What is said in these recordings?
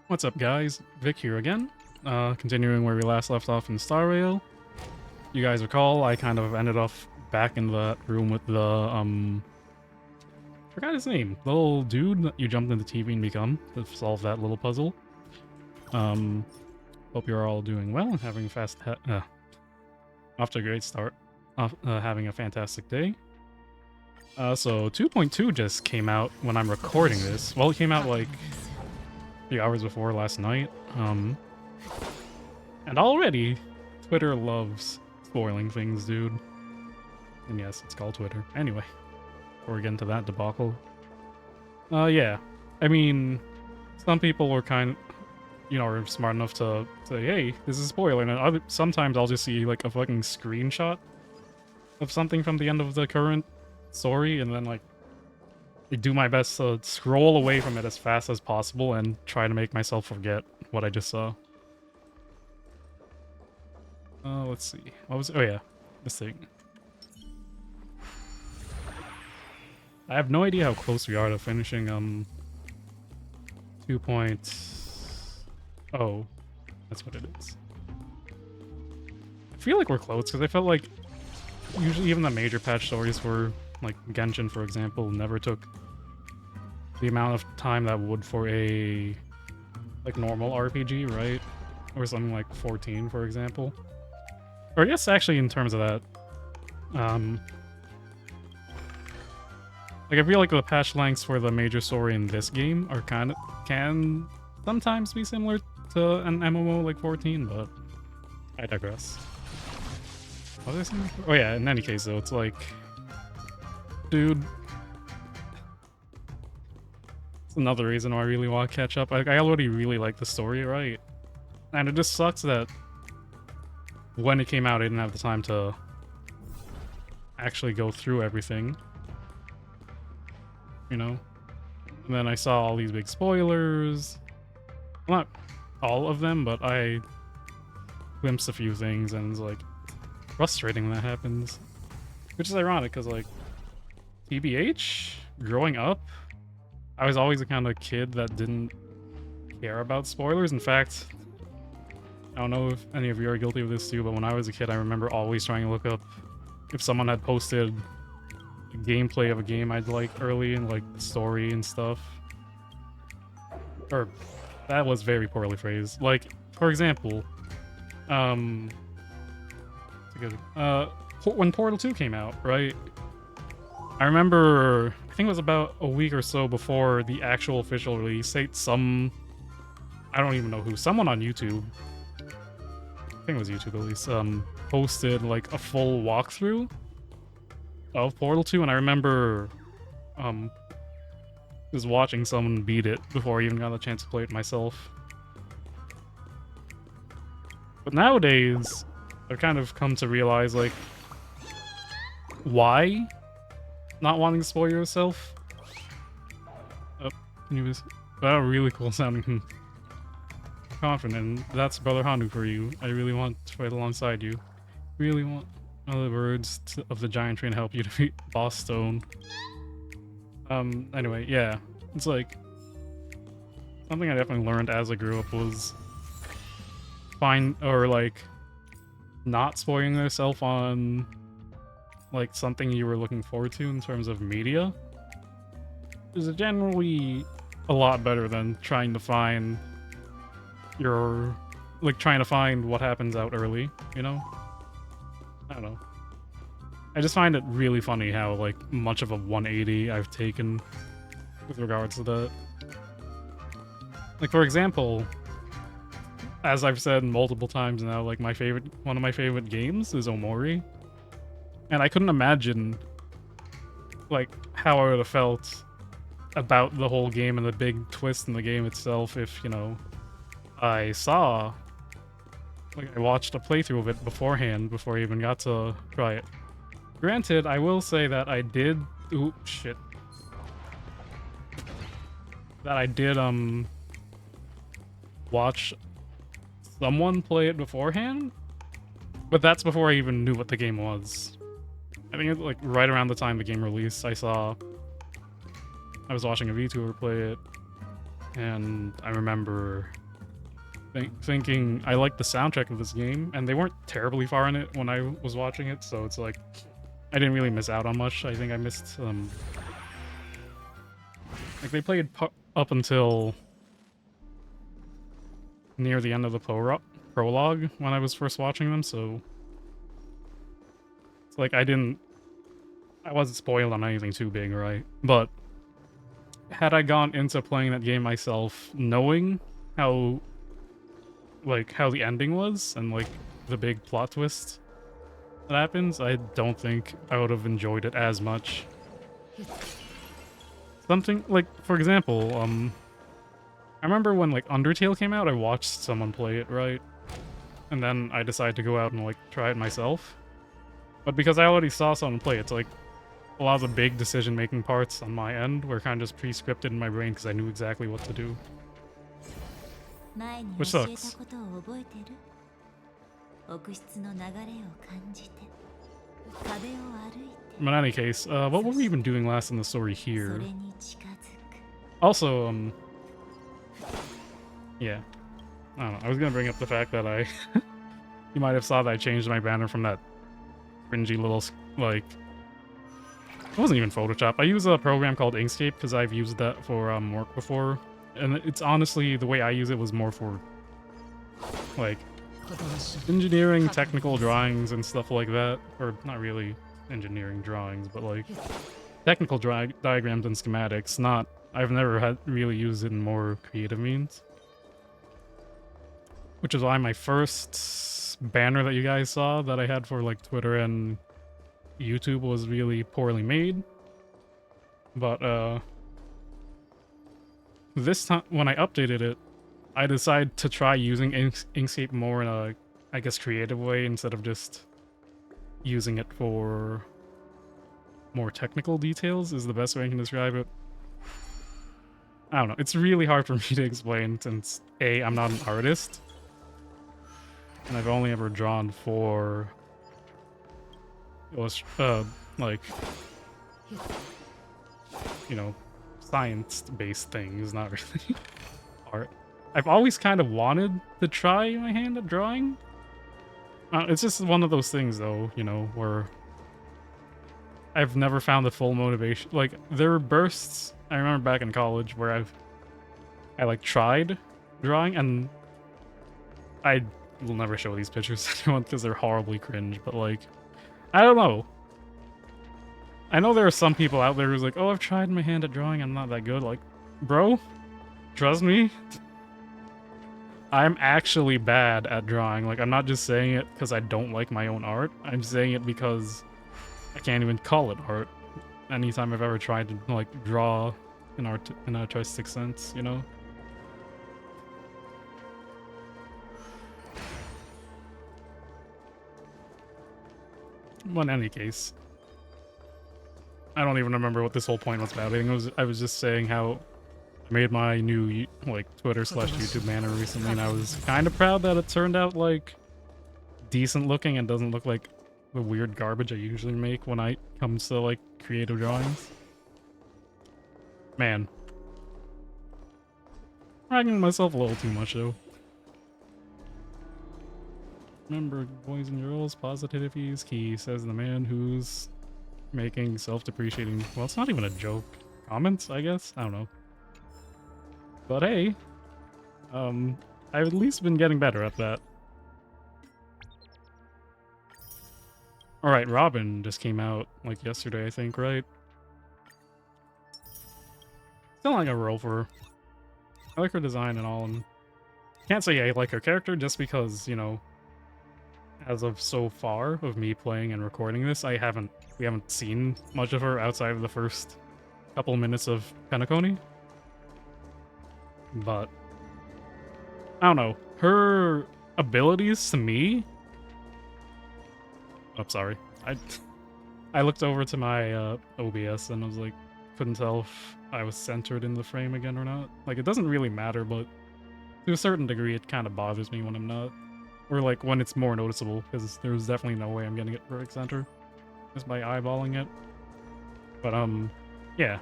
What's up, guys? Vic here again. Continuing where we last left off in Star Rail. You guys recall, I kind of ended up back in the room with the, forgot his name. The little dude that you jumped into the TV and become to solve that little puzzle. Hope you're all doing well and having off to a great start. Having a fantastic day. So 2.2 just came out when I'm recording this. Well, it came out like 3 hours before last night. And already, Twitter loves spoiling things, dude. And yes, it's called Twitter. Anyway, before we get into that debacle. Yeah. I mean, some people were are smart enough to say, hey, this is a spoiler. And sometimes I'll just see like a fucking screenshot of something from the end of the current story, and then like do my best to scroll away from it as fast as possible and try to make myself forget what I just saw. Let's see. What was it? Oh yeah, this thing. I have no idea how close we are to finishing 2.0. That's what it is. I feel like we're close because I felt like usually even the major patch stories for like Genshin, for example, never took the amount of time that would for a like normal RPG, right? Or something like 14, for example. Or I guess actually in terms of that, like I feel like the patch lengths for the major story in this game are can sometimes be similar to an MMO like 14, but I digress. What was I saying before? Oh yeah, in any case though, it's like, dude, it's another reason why I really want to catch up. I already really like the story, right? And it just sucks that when it came out, I didn't have the time to actually go through everything, you know? And then I saw all these big spoilers. Well, not all of them, but I glimpsed a few things, and it's like frustrating when that happens. Which is ironic, because like, TBH, growing up, I was always the kind of kid that didn't care about spoilers. In fact, I don't know if any of you are guilty of this too, but when I was a kid, I remember always trying to look up if someone had posted a gameplay of a game I'd like early and like the story and stuff. Or, that was very poorly phrased. Like, for example, when Portal 2 came out, right? I remember, I think it was about a week or so before the actual official release date, I don't even know who, someone on YouTube, I think it was YouTube at least, posted like a full walkthrough of Portal 2, and I remember just watching someone beat it before I even got a chance to play it myself. But nowadays, I've kind of come to realize, like, why not wanting to spoil yourself? Oh, can you just... Oh, really cool sounding. Confident. That's Brother Hanu for you. I really want to fight alongside you. Really want other birds of the giant tree to help you defeat Boss Stone. Anyway, yeah. It's like... something I definitely learned as I grew up was... not spoiling yourself on like something you were looking forward to in terms of media is generally a lot better than trying to find what happens out early, you know? I don't know. I just find it really funny how like much of a 180 I've taken with regards to that. Like, for example, as I've said multiple times now, like one of my favorite games is Omori. And I couldn't imagine like how I would have felt about the whole game and the big twist in the game itself if, you know, I watched a playthrough of it beforehand before I even got to try it. Granted, I will say that I did watch someone play it beforehand, but that's before I even knew what the game was. I think it, like right around the time the game released, I was watching a VTuber play it, and I remember thinking I liked the soundtrack of this game, and they weren't terribly far in it when I was watching it, so it's like I didn't really miss out on much. I think I missed like they played up until near the end of the prologue when I was first watching them, so it's like I wasn't spoiled on anything too big, right? But had I gone into playing that game myself knowing how the ending was and like the big plot twist that happens, I don't think I would have enjoyed it as much. Something like, for example, I remember when like Undertale came out, I watched someone play it, right? And then I decided to go out and like try it myself. But because I already saw someone play it, it's like a lot of the big decision-making parts on my end were kind of just pre-scripted in my brain because I knew exactly what to do. Which sucks. But in any case, what were we even doing last in the story here? Also, yeah. I don't know. I was gonna bring up the fact that you might have saw that I changed my banner from that cringy little, like, it wasn't even Photoshop. I use a program called Inkscape because I've used that for work before. And it's honestly, the way I use it was more for, like, engineering, technical drawings, and stuff like that. Or not really engineering drawings, but like technical diagrams and schematics. I've never really used it in more creative means. Which is why my first banner that you guys saw that I had for like Twitter and YouTube was really poorly made. But this time when I updated it, I decided to try using Inkscape more in a, I guess, creative way instead of just using it for more technical details is the best way I can describe it. I don't know. It's really hard for me to explain since A, I'm not an artist. And I've only ever drawn for like, you know, science-based things, not really art. I've always kind of wanted to try my hand at drawing. It's just one of those things, though, you know, where I've never found the full motivation. Like, there were bursts, I remember back in college, where I like, tried drawing, and I will never show these pictures to anyone because they're horribly cringe, but, like, I don't know. I know there are some people out there who's like, oh, I've tried my hand at drawing, I'm not that good. Like, bro, trust me, I'm actually bad at drawing. Like, I'm not just saying it because I don't like my own art. I'm saying it because I can't even call it art. Anytime I've ever tried to, like, draw in an artistic sense, you know? Well, in any case, I don't even remember what this whole point was about. I was just saying how I made my new, like, Twitter/YouTube banner recently, and I was kind of proud that it turned out, like, decent looking and doesn't look like the weird garbage I usually make when it comes to, like, creative drawings. Man. Ragging myself a little too much, though. Remember, boys and girls, positivity is key, says the man who's making self-depreciating, well, it's not even a joke, comments, I guess? I don't know. But hey, I've at least been getting better at that. Alright, Robin just came out, like, yesterday, I think, right? Still not gonna roll for her. I like her design and all, and can't say I like her character just because, you know, as of so far of me playing and recording this, we haven't seen much of her outside of the first couple minutes of Penacony. But I don't know. Her abilities to me. Oh, sorry. I looked over to my OBS and I was like, couldn't tell if I was centered in the frame again or not. Like, it doesn't really matter, but to a certain degree, it kind of bothers me when I'm not. Or, like, when it's more noticeable, because there's definitely no way I'm getting it perfect center just by eyeballing it. But, yeah.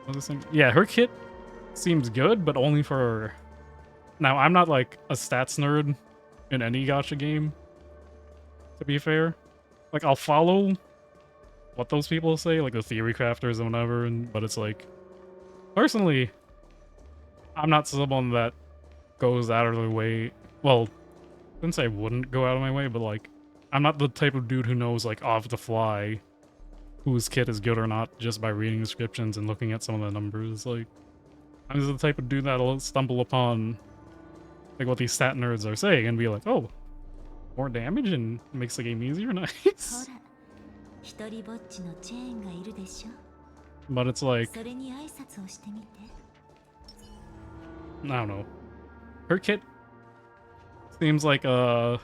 What was this thing? Yeah, her kit seems good, but only for... Now, I'm not like a stats nerd in any gacha game, to be fair. Like, I'll follow what those people say, like the theory crafters and whatever, but it's like, personally, I'm not someone that goes out of their way. Well, I wouldn't say I wouldn't go out of my way, but like, I'm not the type of dude who knows like off the fly whose kit is good or not just by reading descriptions and looking at some of the numbers. Like, I'm just the type of dude that'll stumble upon like what these stat nerds are saying and be like, oh, more damage and makes the game easier. Nice. But it's like, I don't know. Her kit seems like a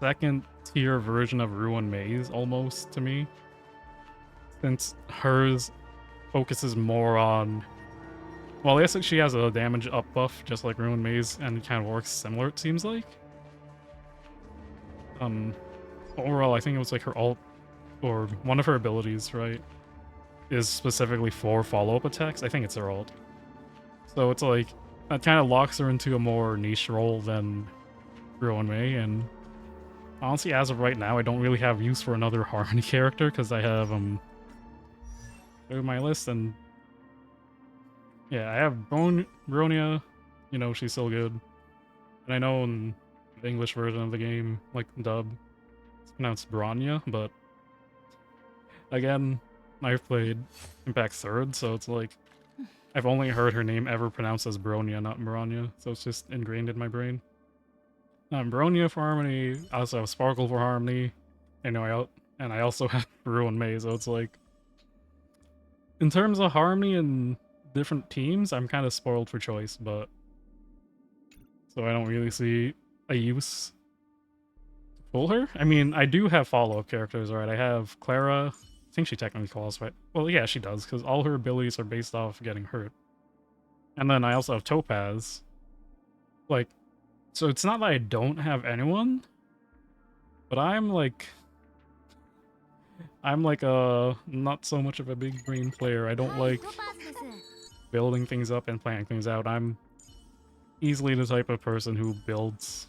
second tier version of Ruin Maze almost to me. Since hers focuses more on... Well, I guess she has a damage up buff just like Ruin Maze and it kind of works similar, it seems like. Overall, I think it was like her ult, or one of her abilities, right, is specifically for follow-up attacks. I think it's her ult. So it's like, that kind of locks her into a more niche role than Ruin May, and honestly, as of right now, I don't really have use for another Harmony character, because I have, through my list, and yeah, I have Bronya, you know, she's still good. And I know in the English version of the game, like dub, it's pronounced Bronya, but again, I've played Impact 3rd, so it's like, I've only heard her name ever pronounced as Bronya, not Bronya, so it's just ingrained in my brain. Bronya for Harmony, I also have Sparkle for Harmony, and I also have Ruin May, so it's like, in terms of Harmony and different teams, I'm kind of spoiled for choice, but so I don't really see a use to pull her. I mean, I do have follow-up characters, right? I have Clara. I think she technically qualifies. Well, yeah, she does, because all her abilities are based off getting hurt. And then I also have Topaz. Like, so it's not that I don't have anyone, but I'm like not so much of a big brain player. I don't like building things up and planning things out. I'm easily the type of person who builds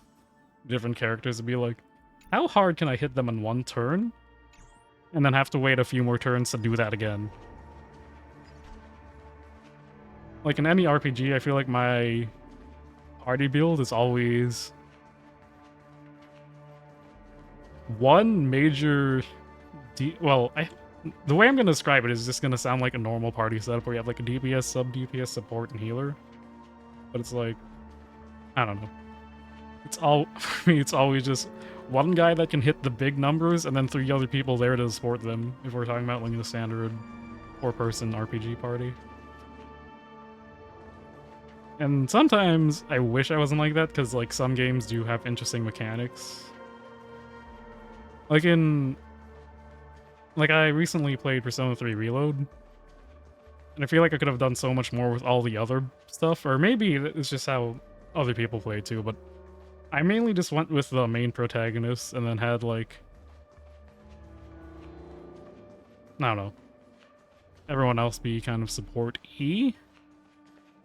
different characters to be like, how hard can I hit them in one turn? And then have to wait a few more turns to do that again. Like in any RPG, I feel like my party build is always one major the way I'm gonna describe it is just gonna sound like a normal party setup where you have like a DPS, sub-DPS, support, and healer. But it's like, I don't know. For me, it's always just one guy that can hit the big numbers and then 3 other people there to support them, if we're talking about like a standard 4-person RPG party. And sometimes I wish I wasn't like that, because like some games do have interesting mechanics. Like I recently played Persona 3 Reload, and I feel like I could have done so much more with all the other stuff, or maybe it's just how other people play too, but I mainly just went with the main protagonist and then had like, I don't know, everyone else be kind of support-y.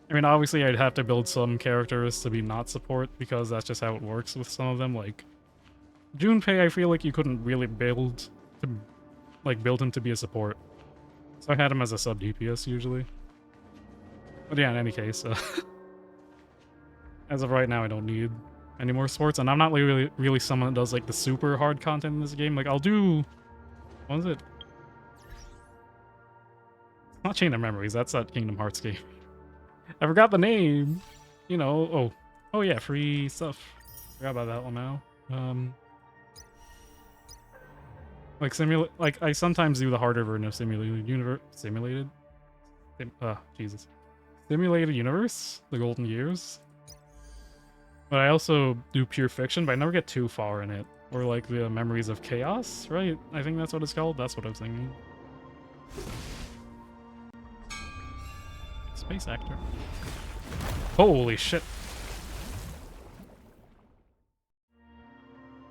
I mean, obviously I'd have to build some characters to be not support, because that's just how it works with some of them. Like Junpei, I feel like you couldn't really build him to be a support. So I had him as a sub DPS usually. But yeah, in any case, as of right now, I don't need any more sports, and I'm not really someone that does like the super hard content in this game. Like I'll do, what is it? It's not Chain of Memories. That's that Kingdom Hearts game. I forgot the name. You know. Oh yeah, free stuff. Forgot about that one now. Like I sometimes do the harder version of simulated universe, the Golden Years. But I also do pure fiction, but I never get too far in it. Or like the Memories of Chaos, right? I think that's what it's called. That's what I was thinking. Space actor. Holy shit.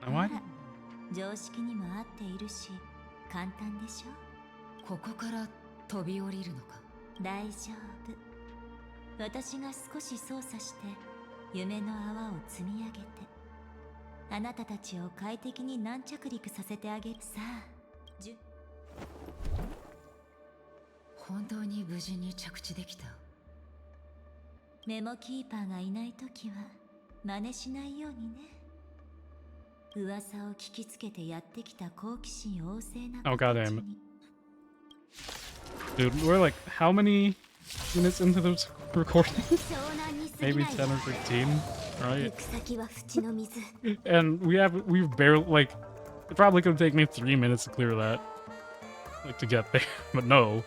Now what? 常識にも合っているし、簡単でしょ。ここから飛び降りるのか。大丈夫。私が少し操作して夢の泡を積み上げてあなたたちを快適に軟着陸させてあげる。さあ本当に無事に着地できた。メモキーパーがいないときは真似しないようにね。噂を聞きつけてやってきた好奇心旺盛な Oh 子たち goddamn. に Dude, we're like how many minutes into this recording? 湘南に過ぎ Maybe ない 10 or 15, right? 行く先は淵の水 And we've barely like it probably could take me 3 minutes to clear that. Like to get there. But no.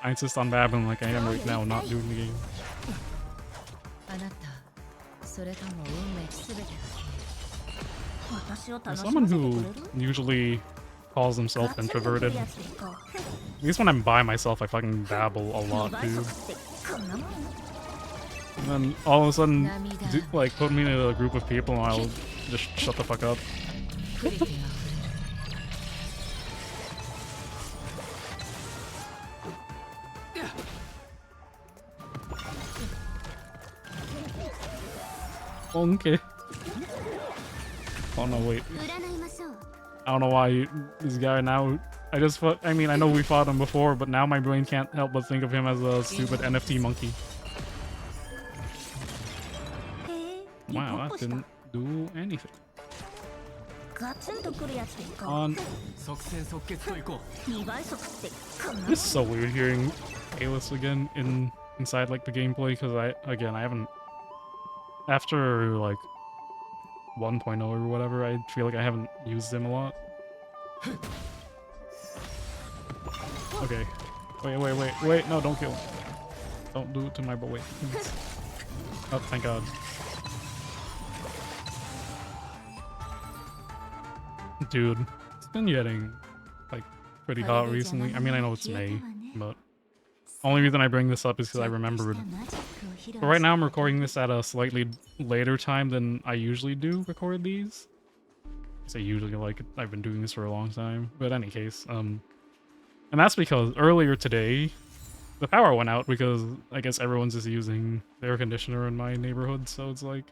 I insist on babbling like I am right now, not doing the game. あなた、それとも運命すべてが私を As 楽し someone ませて who くれる usually calls himself introverted, at least when I'm by myself, I fucking babble a lot, dude. And then all of a sudden, like, put me in a group of people and I'll just shut the fuck up. クリティが溢れる。 Okay. Oh no, wait. I don't know why this guy now. I mean, I know we fought him before, but now my brain can't help but think of him as a stupid NFT monkey. Wow, that didn't do anything. On. It's so weird hearing Alice again inside like the gameplay because I haven't. After like 1.0 or whatever, I feel like I haven't used him a lot. Okay. Wait, no, don't kill him. Don't do it to my boy. Oh, thank God. Dude, it's been getting like pretty hot recently. I mean, I know it's May, but only reason I bring this up is because I remembered. But right now I'm recording this at a slightly later time than I usually do record these. I say usually, like I've been doing this for a long time. But in any case, and that's because earlier today the power went out because I guess everyone's just using the air conditioner in my neighborhood, so it's like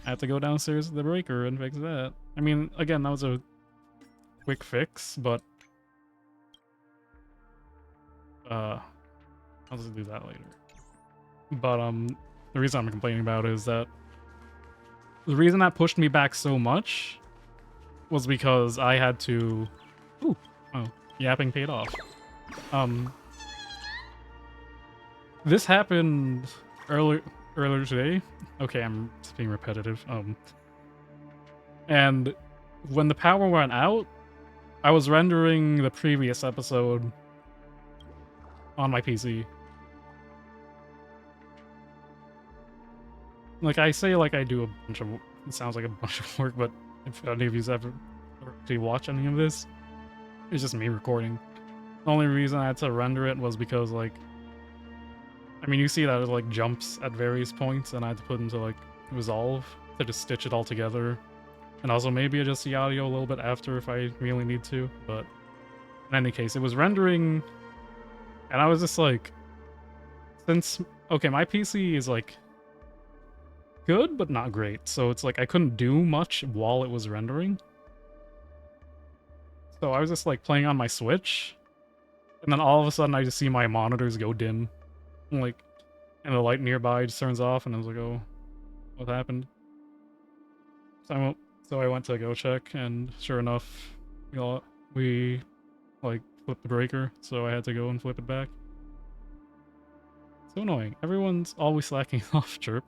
I have to go downstairs to the breaker and fix that. I mean, again, that was a quick fix, but I'll just do that later. But the reason I'm complaining about is that the reason that pushed me back so much was because I had to. Ooh, oh, yapping paid off. This happened earlier today. Okay, I'm just being repetitive. And when the power went out, I was rendering the previous episode on my PC. Like, I say like I do a bunch of... It sounds like a bunch of work, but if any of you ever actually watch any of this, it's just me recording. The only reason I had to render it was because, like... I mean, you see that it, like, jumps at various points, and I had to put into, like, resolve to just stitch it all together. And also maybe adjust the audio a little bit after if I really need to, but... In any case, it was rendering... And I was just like... Since... Okay, my PC is, like... good, but not great. So it's like I couldn't do much while it was rendering. So I was just like playing on my Switch. And then all of a sudden I just see my monitors go dim. And, like, and the light nearby just turns off and I was like, oh, what happened? So I went to go check and sure enough, we like flipped the breaker. So I had to go and flip it back. So annoying. Everyone's always slacking off, Chirp.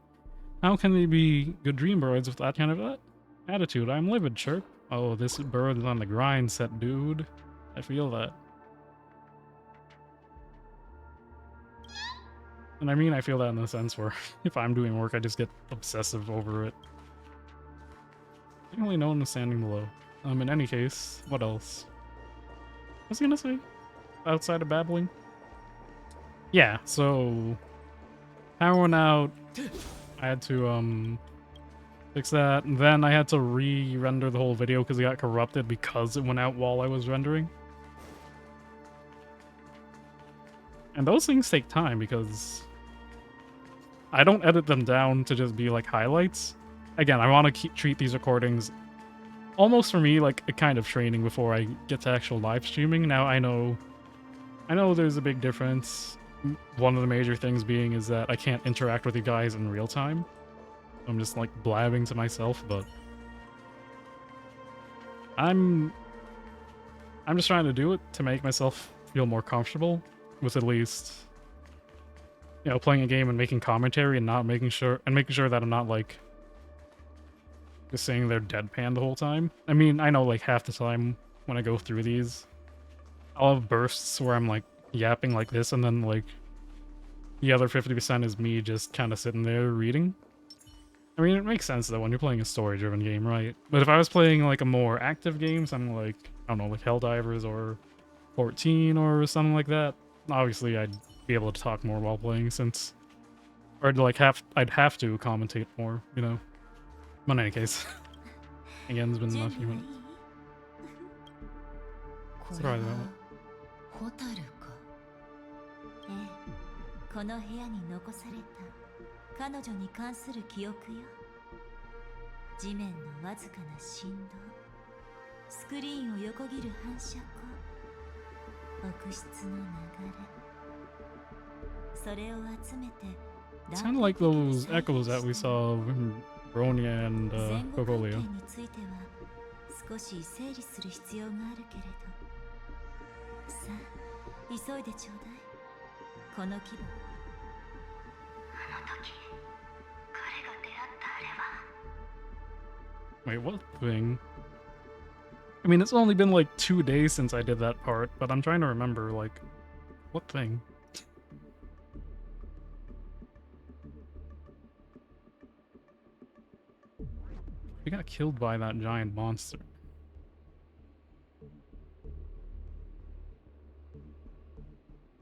How can they be good dream birds with that kind of attitude? I'm livid, Chirp. Oh, this bird is on the grind set, dude. I feel that. And I mean, I feel that in the sense where if I'm doing work, I just get obsessive over it. Definitely no one is standing below. In any case, what else? What was I gonna say? Outside of babbling? Yeah, so... Power went out. I had to, fix that. And then I had to re-render the whole video because it got corrupted because it went out while I was rendering. And those things take time because... I don't edit them down to just be like highlights. Again, I want to treat these recordings almost for me like a kind of training before I get to actual live streaming. Now I know there's a big difference. One of the major things being is that I can't interact with you guys in real time. I'm just like blabbing to myself, but I'm just trying to do it to make myself feel more comfortable with at least, you know, playing a game and making commentary and not making sure that I'm not like just sitting there deadpan the whole time. I mean, I know like half the time when I go through these, I'll have bursts where I'm like yapping like this, and then like the other 50% is me just kind of sitting there reading. I mean, it makes sense though when you're playing a story-driven game, right? But if I was playing like a more active game, something like, I don't know, like Helldivers or 14 or something like that, obviously I'd be able to talk more while playing, since, or like I'd have to commentate more, you know. But in any case, again, it's been a few minutes. これ Sorry は about that. ホタルか。ええ、この部屋に残された彼女に関する記憶よ。地面のわずかな振動、スクリーンを横切る反射光、浴室の流れ、それを集めて It's kind of like those echoes that we saw in Bronya and 前後関係 Gogolia. については少し整理する必要があるけれど、さあ急いでちょうだい。この規模、あの時彼が出会ったあれは Wait, what thing? I mean, it's only been like 2 days since I did that part, but I'm trying to remember, like, what thing? We got killed by that giant monster.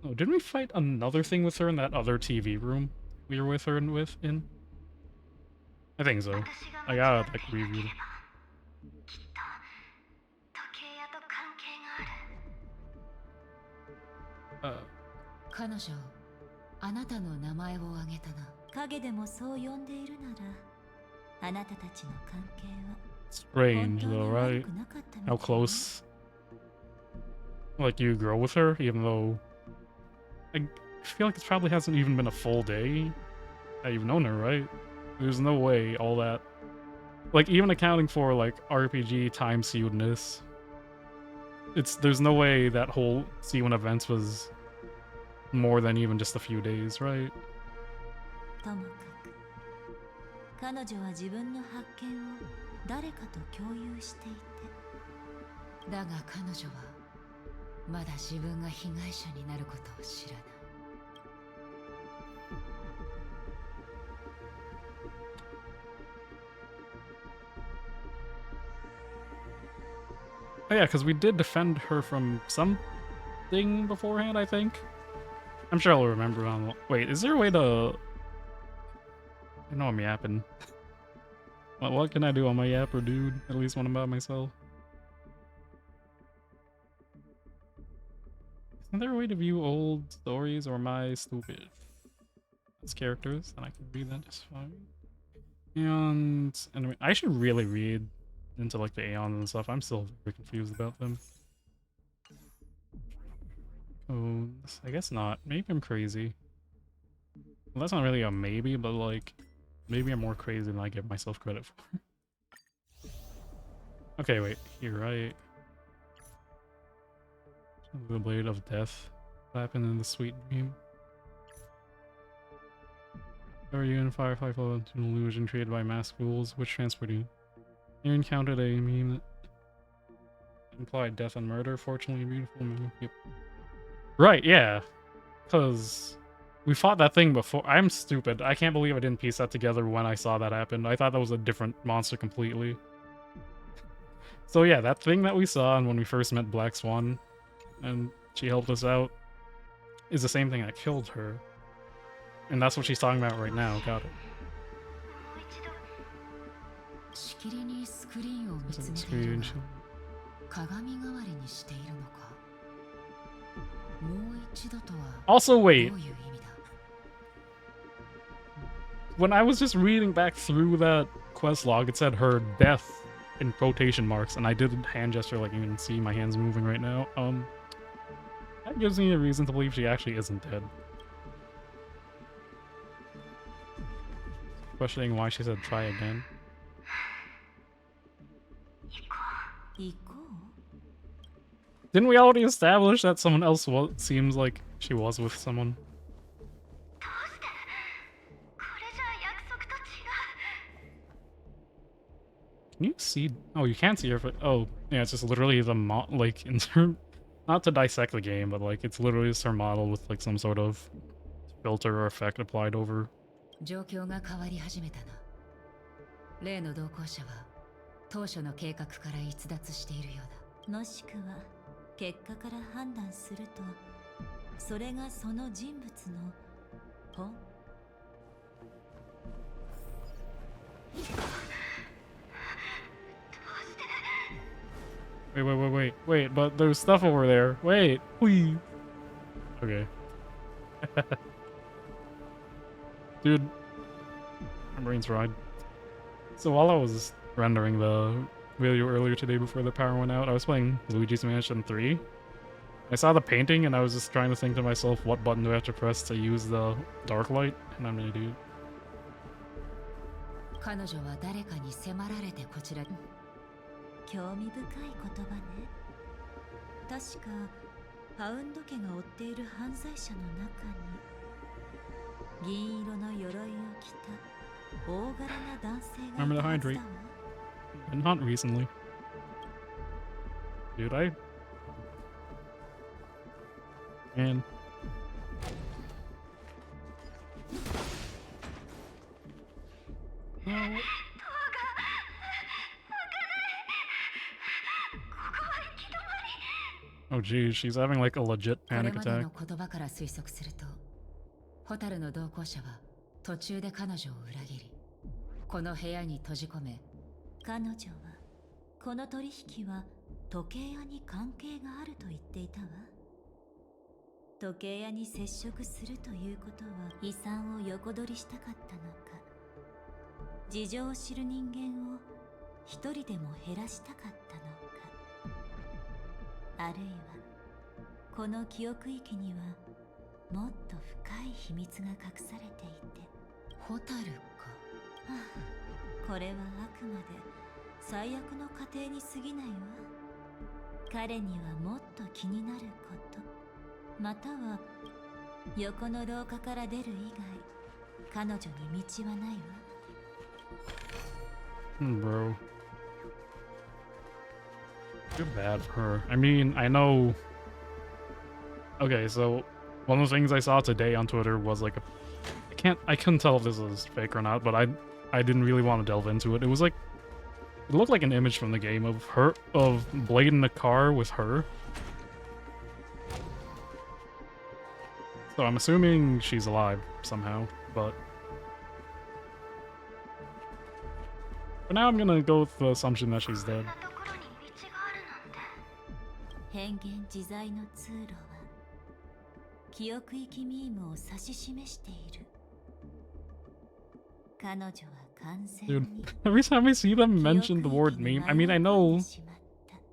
Oh, didn't we fight another thing with her in that other TV room we were with her in? I think so. I gotta like review it. きっと時計屋と関係がある。彼女、あなたの名前を挙げたな。影でもそう呼んでいるなら、あなたたちの関係は Strange though, right? How close, like, you grow with her, even though I feel like it probably hasn't even been a full day that you've known her, right? There's no way all that, like, even accounting for like RPG time sealed-ness, there's no way that whole C1 events was more than even just a few days, right? ともかく、彼女は自分の発見を誰かと共有していて、だが彼女はまだ自分が被害者になることを知らない。Oh yeah, because we did defend her from something beforehand, I think. I'm sure I'll remember on. Wait, is there a way to? I know I'm yapping. What can I do on my yapper, dude? At least when I'm by myself. Isn't there a way to view old stories, or am I stupid? As characters, and I can read that just fine. And anyway, I should really read into like the Aeons and stuff. I'm still very confused about them. Codes, I guess not. Maybe I'm crazy. Well, that's not really a maybe, but like, maybe I'm more crazy than I give myself credit for. Okay, wait, you're right. The Blade of Death. What happened in the sweet dream? Are you in Firefly fell into an illusion created by masked fools? Which transport you? You encountered a meme that implied death and murder. Fortunately, beautiful meme. Yep. Right, yeah. Because we fought that thing before. I'm stupid. I can't believe I didn't piece that together when I saw that happen. I thought that was a different monster completely. So yeah, that thing that we saw and when we first met Black Swan and she helped us out is the same thing that killed her. And that's what she's talking about right now. Got it. しきりにスクリーンを見つめているが、鏡代わりにしているのか。もう一度とは Also, どういう wait. 意味だ。when I was just reading back through that quest log, it said her death in quotation marks, and I did a hand gesture like you can see my hands moving right now. That gives me a reason to believe she actually isn't dead. Questioning why she said try again. Didn't we already establish that someone else seems like she was with someone? Can you see? Oh, you can't see her. Oh, yeah, it's just literally the like not to dissect the game, but like it's literally just her model with like some sort of filter or effect applied over. 状況が変わり始めたな。例の同行者は当初の計画から逸脱しているようだ。もしくは結果から判断すると、それがその人物の本。Wait, but there's stuff over there. Wait, please. Okay. Dude, my brain's fried. So while I was rendering the video earlier today before the power went out, I was playing Luigi's Mansion 3. I saw the painting and I was just trying to think to myself, what button do I have to press to use the dark light? And I'm gonna do it. 彼女は誰かに迫られてこちらに。興味深い言葉ね。確かパウンド家が追っている犯罪者の中に銀色の鎧を着た大柄な男性がいたはずだわ。And not recently. Dude, Man. No. Oh geez, she's having like a legit panic これまで attack. の言葉から推測すると、ホタルの同行者は途中で彼女を裏切り、この部屋に閉じ込め、彼女はこの取引は時計屋に関係があると言っていたわ。時計屋に接触するということは遺産を横取りしたかったのか、事情を知る人間を一人でも減らしたかったのか、あるいはこの記憶域にはもっと深い秘密が隠されていて。ホタルか。はあ、これはあくまで最悪の過程に過ぎないわ。彼にはもっと気になること、または横の廊下から出る以外彼女に道はないわ。Bro. Too bad for her. I mean, I know. Okay, so one of the things I saw today on Twitter was like I couldn't tell if this was fake or not, but I didn't really want to delve into it. It was like it looked like an image from the game of Blade in the car with her. So I'm assuming she's alive somehow, but for now I'm gonna go with the assumption that she's dead. 変幻自在の通路は記憶域ミームを指し示している。彼女は完全 Dude, に every time I see them mention the word meme, I mean, I know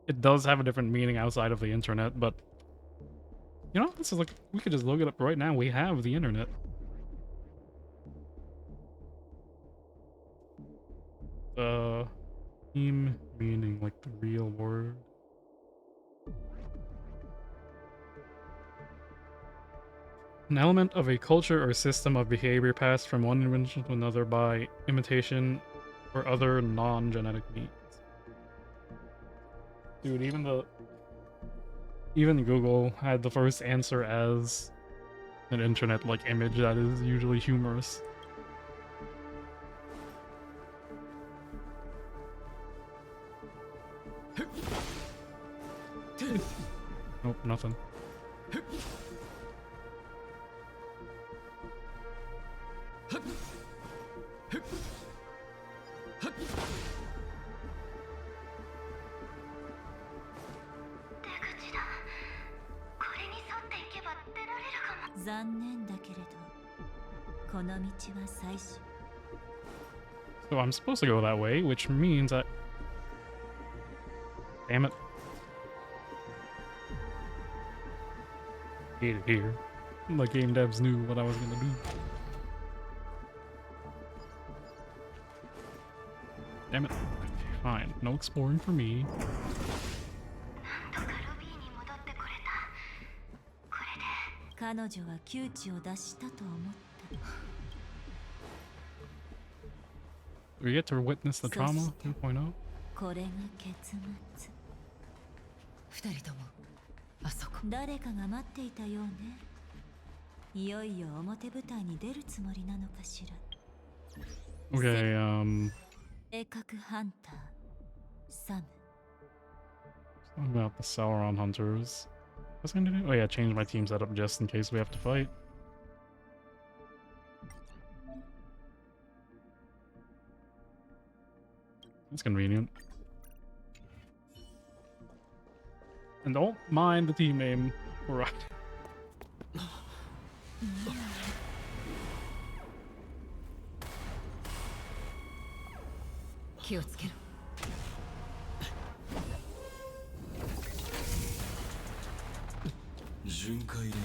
it does have a different meaning outside of the internet, but you know, this is like, we could just look it up right now. We have the internet. Meme meaning like the real word. An element of a culture or system of behavior passed from one invention to another by imitation or other non-genetic means. Dude, even Google had the first answer as an internet like image that is usually humorous. Nope, nothing. So I'm supposed to go that way, which means I... Damn it. Hate it here. The game devs knew what I was gonna do. Damn it. Okay, fine. No exploring for me. We get to witness the trauma 2.0. これが結末。二人ともあそこ。誰かが待っていたようね。いよいよ表舞台に出るつもりなのかしら。Okay, 計画ハンター、サム。 something about the Sauron hunters. What's I gonna do? Oh yeah, change my team setup just in case we have to fight. That's convenient. And don't mind the team name, right? 気をつけろ。巡回レンジ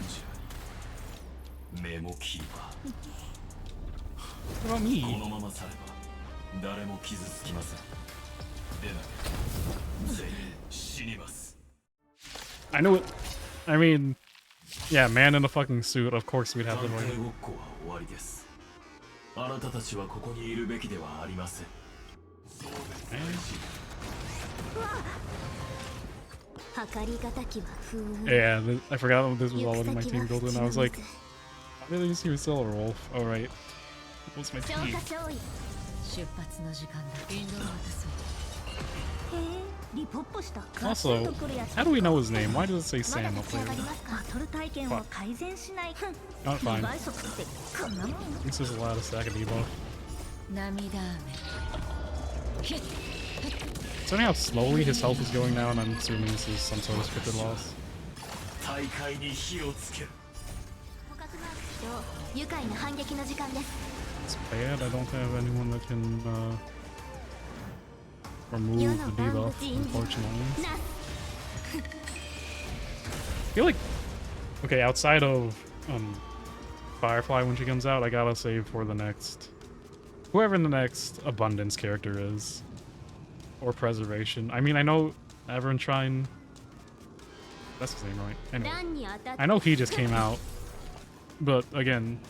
ャーにメモキーパ What about ーこ me? のまま去れば誰も傷つきませんでなければ全員死にます I knew it. I mean, yeah, man in a fucking suit. Of course we'd have 探 to 偵 fight. ごっこは終わりですあなたたちはここにいるべきではありませんそうですね Yeah, I forgot this was already my team building. I was like, why did I just use Silver Wolf? Oh right, it was my team. 出発の時間だ。リンドを渡そう。 Also, how do we know his name? Why does it say Sam up there? Fuck. Not fine. This is a lot of stack of debuff. 涙雨。ヒッ。 It's funny how slowly his health is going down. I'm assuming this is some sort of scripted loss. 大会に火をつける It's bad. I don't have anyone that can remove the debuff, unfortunately. I feel like, okay, outside of Firefly when she comes out, I gotta save for the next, whoever the next Abundance character is, or Preservation. I mean, I know Everin Shrine. That's his name, right? Anyway, I know he just came out, but again,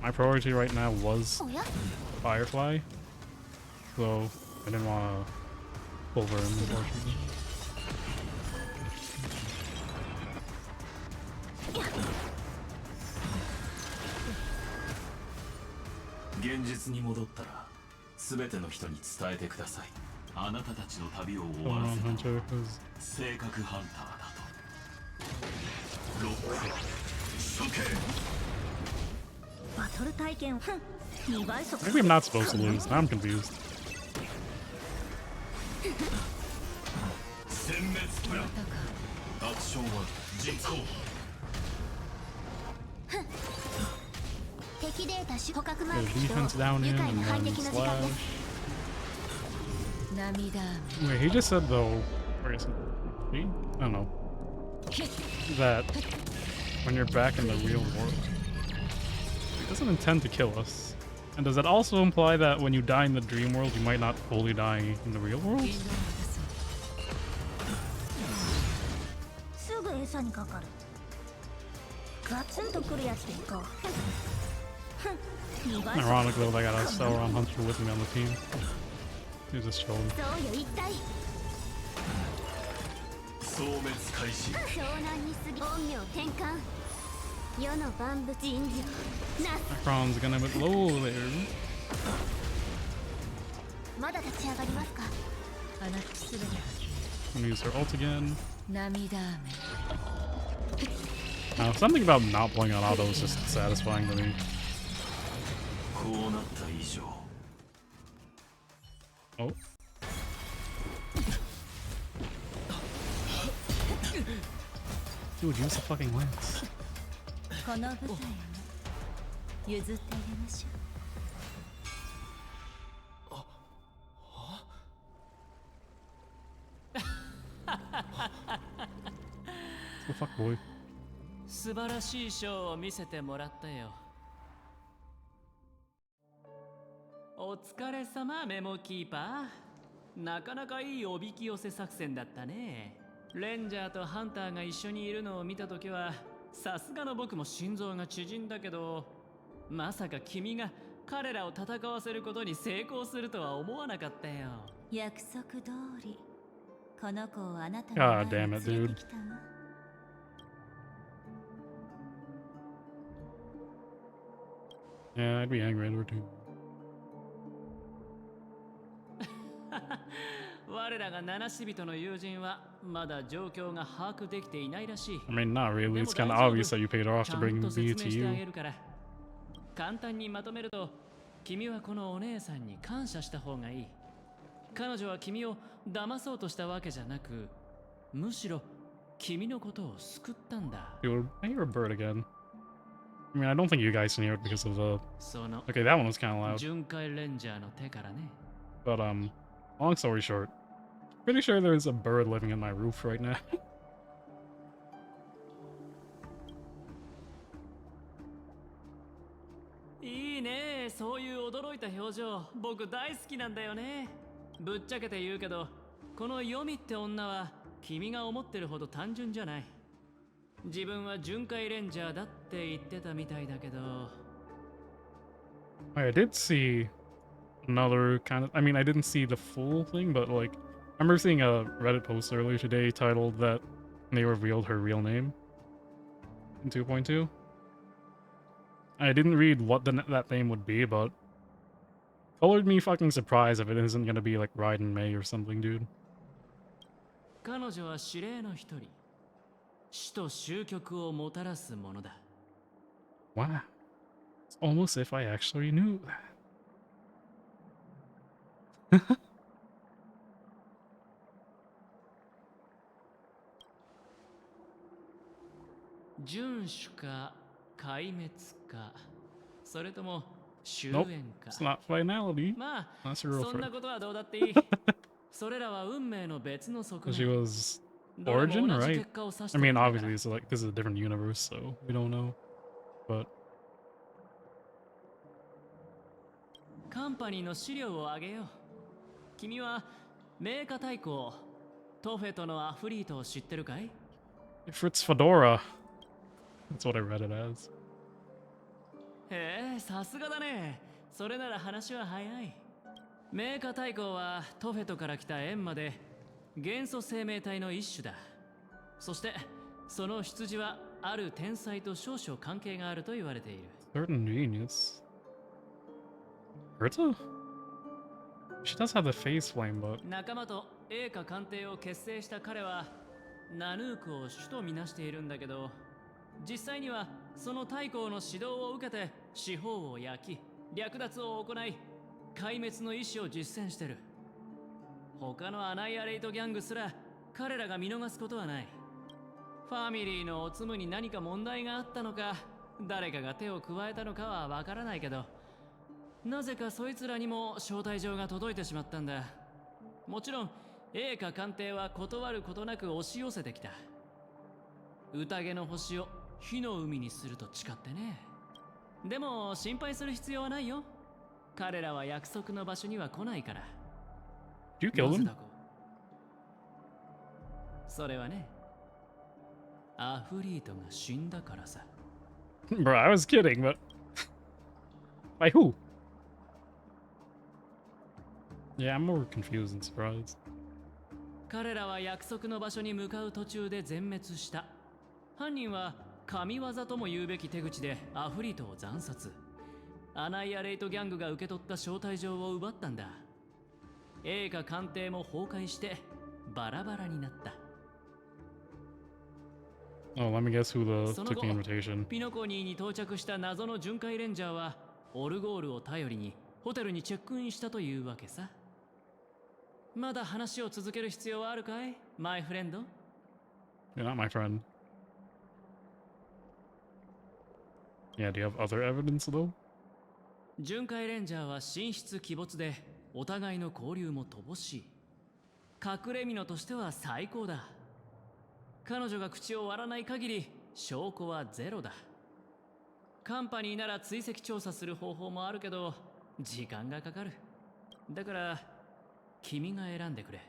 my priority right now was Firefly, so I didn't want to pull for him, unfortunately.現実に戻ったら全ての人に伝えてくださいあなたたちの旅を終わら Sauron せた Hunter is 性格ハンターだとロック処刑 maybe I'm not supposed to lose. Now I'm confused. 殲滅プランアクションは実行 Get a defense down in and then slash. 涙雨。 Wait, he just said though, or is it he? I don't know. That when you're back in the real world, he doesn't intend to kill us. And does that also imply that when you die in the dream world, you might not fully die in the real world? リンドを渡そう。 Ironic though, I got a Sauron Hunter with me on the team. He's just chilling. 消滅開始 Necron's gonna be low there. あなたすべて Gonna use her ult again. 涙雨。 Now, something about not playing on auto is just satisfying to me. こうなった以上 Oh. Dude, use the fucking lance. この舞台を譲ってあげましょう。The fuck boy. 素晴らしいショーを見せてもらったよ。お疲れ様メモキーパー。なかなかいいおびき寄せ作戦だったね。レンジャーとハンターが一緒にいるのを見たときはさすがの僕も心臓が縮んだけど、まさか君が彼らを戦わせることに成功するとは思わなかったよ。約束通りこの子をあなた God の前 damn に it, 連れ dude. てきたわ。Yeah, I'd be angry at her too. 我らが七死人の友人はまだ状況が把握できていないらしい。 I mean, not really. It's kind of obvious that you paid her off ち to ゃ bring んと me 説 to 明してあ you. げるから。簡単にまとめると、君はこのお姉さんに感謝した方がいい。彼女は君を騙そうとしたわけじゃなく、むしろ君のことを救ったんだ。 Dude, I hear a bird again. I mean, I don't think you guys can hear it because of the... その Okay, that one was kind of loud. 巡回レンジャーの手からね。 But, long story short, pretty sure there's a bird living in my roof right now. いいね、そういう驚いた表情、僕大好きなんだよね。ぶっちゃけて言うけど、このヨミって女は君が思ってるほど単純じゃない。自分は巡回レンジャーだって言ってたみたいだけど。I did see another kind of... I mean, I didn't see the full thing, but, like, I remember seeing a Reddit post earlier today titled that they revealed her real name in 2.2. I didn't read what that name would be, but colored me fucking surprised if it isn't gonna be like Raiden May or something, dude. 彼女は指令の一人。死と終局をもたらすものだ。 Wow. It's almost if I actually knew that. 遵守か壊滅か、それとも終 Nope. 焉か。 It's not finality. まあ、 That's her そんな girlfriend. ことはどうだっていい。それらは運命の別の側 She 面。 was どれも Origin, 同じ right? 結果を指し I てい mean, るんだから obviously, it's like this is a different universe, so we don't know. But カンパニーの資料をあげよう。君は名家太鼓トフェとのアフリートを知ってるかい？ Fritz Fedora. That's what I read it as. へえ、さすがだね。それなら話は早い。名家太鼓はトフェトから来た閻魔で元素生命体の一種だ。そしてその出自はある天才と少々関係があると言われている。 Certain genius. Berta? She does have the face flame, but 仲間と栄華艦艇を結成した彼はナヌークを首とみなしているんだけど、実際にはその太閤の指導を受けて四方を焼き略奪を行い壊滅の意志を実践してる。他のアナイアレイトギャングすら彼らが見逃すことはない。ファミリーのおつむに何か問題があったのか、誰かが手を加えたのかはわからないけど、なぜかそいつらにも招待状が届いてしまったんだ。もちろん栄華艦艇は断ることなく押し寄せてきた。宴の星を火の海にすると誓ってね。でも心配する必要はないよ。彼らは約束の場所には来ないから。 you kill なぜ them? だこう？それはね、アフリートが死んだからさ。 Bro, I was kidding, but by who? Yeah, I'm more confused and surprised. 彼らは約束の場所に向かう途中で全滅した。犯人は神業とも言うべき手口でアフリートを惨殺。アナイアレイトギャングが受け取った招待状を奪ったんだ。栄華艦艇も崩壊してバラバラになった。 Oh, let me guess who そ took の the 後 invitation. ピノコニーに到着した謎の巡回レンジャーはオルゴールを頼りにホテルにチェックインしたというわけさ。まだ話を続ける必要はあるかい、マイフレンド？ You're not my friend. Yeah, do you have other evidence though? 巡回レンジャーは神出鬼没でお互いの交流も乏しい。隠れ蓑としては最高だ。彼女が口を割らない限り証拠はゼロだ。カンパニーなら追跡調査する方法もあるけど時間がかかる。だから君が選んでくれ。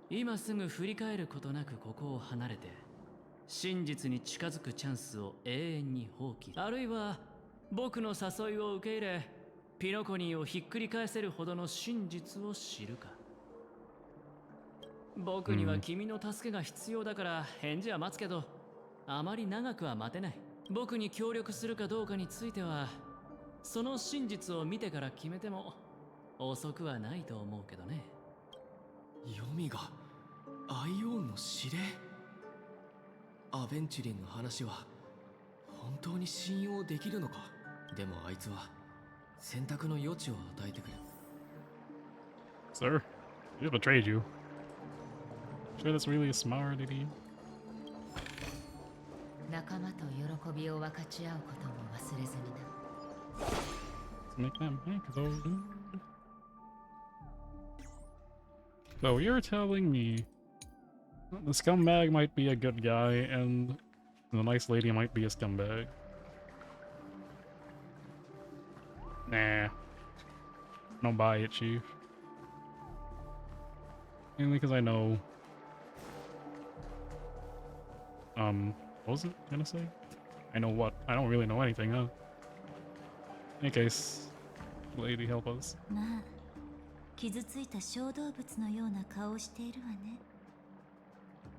今すぐ振り返ることなくここを離れて真実に近づくチャンスを永遠に放棄、あるいは僕の誘いを受け入れピノコニーをひっくり返せるほどの真実を知るか。僕には君の助けが必要だから返事は待つけど、あまり長くは待てない。僕に協力するかどうかについてはその真実を見てから決めても遅くはないと思うけどね。ヨミがアイオーンの指令。アベンチュリンの話は本当に信用できるのか。でもあいつは選択の余地を与えてくる。 Sir, we betrayed you. Sure, that's really a smart idiot. 仲間と喜びを分かち合うことも忘れずにな。Let's make that bank though, dude. So you're telling me the scumbag might be a good guy and the nice lady might be a scumbag? Nah. Don't buy it, Chief. Mainly because I know... what was it gonna say? I know what? I don't really know anything, huh? In any case, lady, help us. まあ傷ついた小動物のような顔をしているわね。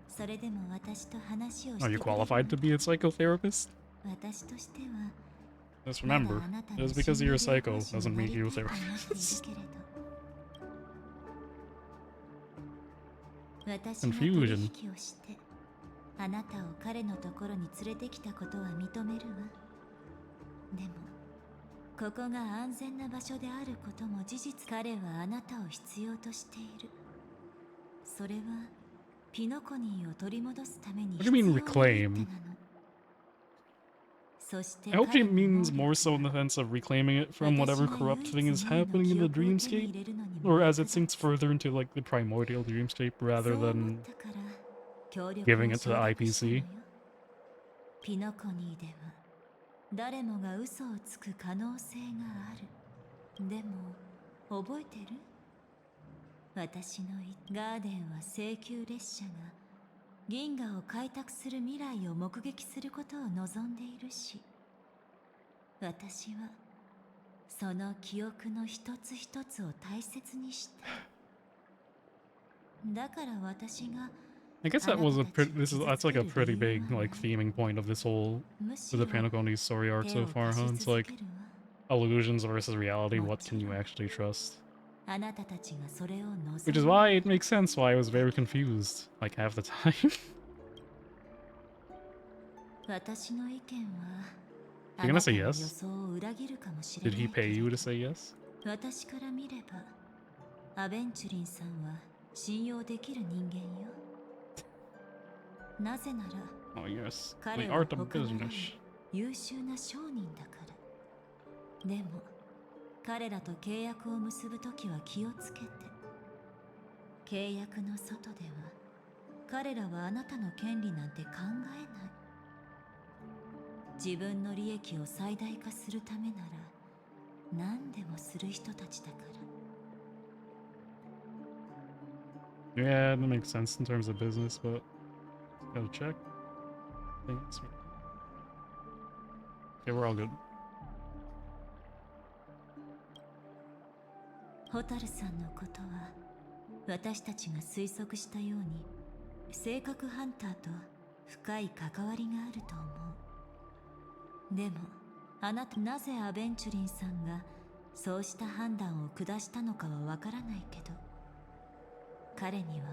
それでも私と話をして Are くれ you る qualified to be a psychotherapist? 私としては Just まだ remember, あなたの just because you're a 心 psycho 療法士 doesn't にな make り you a たいと思っている therapist. けれど私が Confusion. 取引をしてあなたを彼のところに連れてきたことは認めるわ。でもここが安全な場所であることも事実。彼はあなたを必要としている。それはピノコニーを取り戻すために What do you mean 必要な一手 reclaim? なの。そして I hope 彼 it の means 能 more 力 so in the は sense of reclaiming it from whatever 私が corrupt 唯 thing 一 is 無二の happening in 記 the 憶を手に dreamscape, 入れるのにも or 役 as 立 it sinks つ。 further into like the primordial dreamscape そ rather う思っ than たから協力 giving を it 承 to 諾したの IPC. よ。ピノコニーでは誰もが嘘をつく可能性がある。でも覚えてる？私のガーデンは請求列車が銀河を開拓する未来を目撃することを望んでいるし、私はその記憶の一つ一つを大切にして、だから私が I guess that was a pretty. That's like a pretty big like theming point of this whole むし the ろ Panacones story arc 手を so far, 貸 huh? し It's 続 like けるわ。 illusions versus reality. What can you actually trust? あなたたちがそれを望む。 Which is why it makes sense why I was very confused like half the time. 私の意見は You're gonna あなた say の yes? 予想を裏切るかもしれ Did な he いけ pay れ you ど、 to say yes? 私から見ればアベンチュリンさんは信用できる人間よ。なぜなら Oh yes, 彼 the は art of 他ならぬ business. 優秀な商人だから。でも彼らと契約を結ぶときは気をつけて。契約の外では彼らはあなたの権利なんて考えない。自分の利益を最大化するためなら何でもする人たちだから。 Yeah, that makes sense in terms of business, but gotta check. Thanks. Okay, we're all good. ホタルさんのことは私たちが推測したように性格ハンターと深い関わりがあると思う。でもあなた、なぜアベンチュリンさんがそうした判断を下したのかはわからないけど、彼には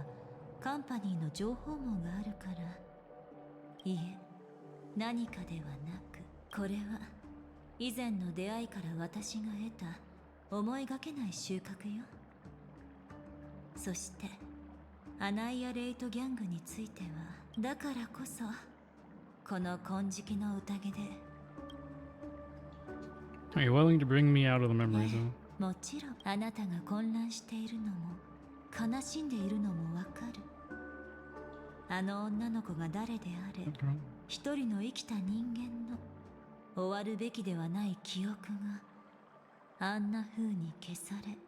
カンパニーの情報網があるから。いえ、何かではなく、これは以前の出会いから私が得た思いがけない収穫よ。そしてアナイアレイトギャングについては、だからこそこの金色の宴で。 Are you willing to bring me out of the memory zone? もちろんあなたが混乱しているのも悲しんでいるのもわかる。あの女の子が誰であれ、一人の生きた人間の終わるべきではない記憶があんな風に消され、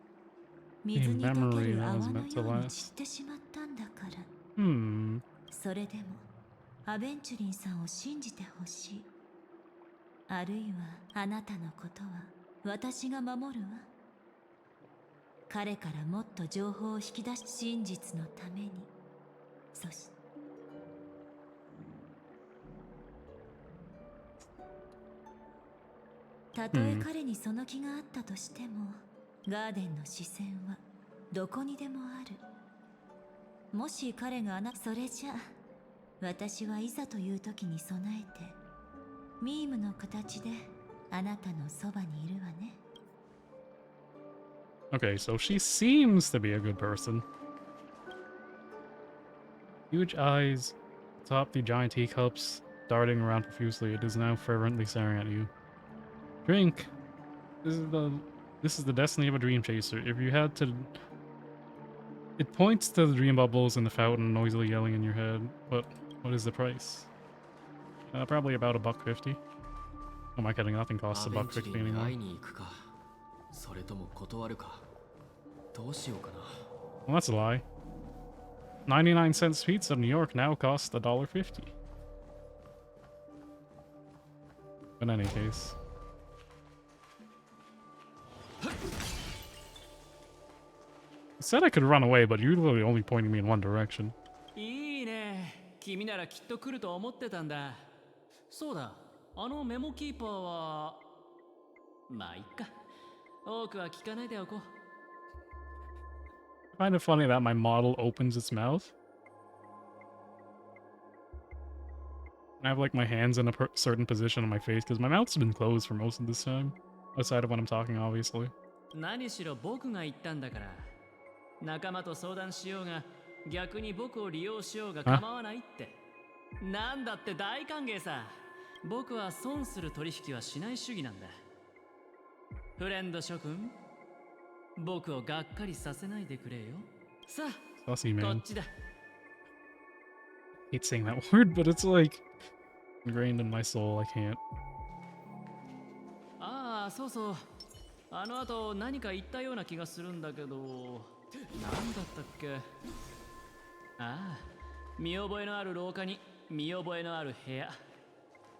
水に溶ける泡のように散ってしまったんだから。それでもアベンチュリンさんを信じてほしい。あるいはあなたのことは私が守るわ。彼からもっと情報を引き出し、真実のために。そしてたとえ彼にその気があったとしても、ガーデンの視線はどこにでもある。もし彼がそれじゃ私はいざという時に備えてミームの形であなたのそばにいるわね。Okay, so she seems to be a good person. Huge eyes atop the giant teacups, darting around profusely. It is now fervently staring at you. Drink. This is the destiny of a dream chaser. If you had to, it points to the dream bubbles in the fountain, noisily yelling in your head. But what is the price? Probably about $1.50. Oh my kidding? Nothing costs $1.50 anymore. それとも断るか。どうしようかな。 Well, that's a lie. 99 cents pizza in New York now costs $1.50. In any case. I said I could run away, but you're literally only pointing me in one direction. いいね。君ならきっと来ると思ってたんだ。そうだ。あのメモキーパーはまあいっか。多くは聞かないでおこう。I find it funny that my model opens its mouth. I have like my hands in a certain position on my face because my mouth's been closed for most of this time. Aside of when I'm talking, obviously. 何しろ僕が言ったんだから。仲間と相談しようが、逆に僕を利用しようが構わないって。なんだって大歓迎さ。僕は損する取引はしない主義なんだ。フレンド諸君、僕をがっかりさせないでくれよ。さあ、Sussy, man. こっちだ。I hate saying that word, but it's like ingrained in my soul. I can't. ああ、そうそう。あの後何か言ったような気がするんだけど、なんだったっけ。ああ、見覚えのある廊下に見覚えのある部屋。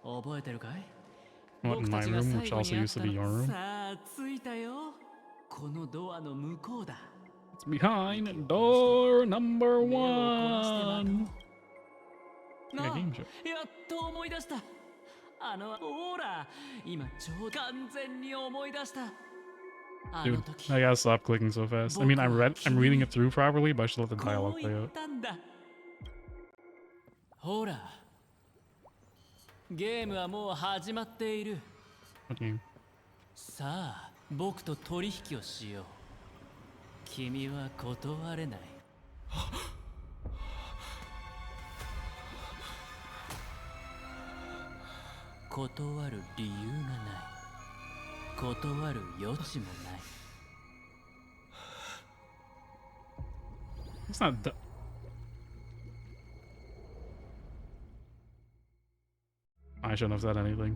覚えてるかい？ What, in my room, which also used to be your room? さあ、着いたよ。このドアの向こうだ。It's behind door number 1. なあ、やっ game show. と思い出した。ほら、今完全に思い出した。Dude, I gotta stop clicking so fast. I mean, I'm reading it through properly, but I should let the dialogue play out. ほら、ゲームはもう始まっている。What game? さあ、僕と取引をしよう。君は断れない。断る理由がない。断る余地もない。It's not. I shouldn't have said anything.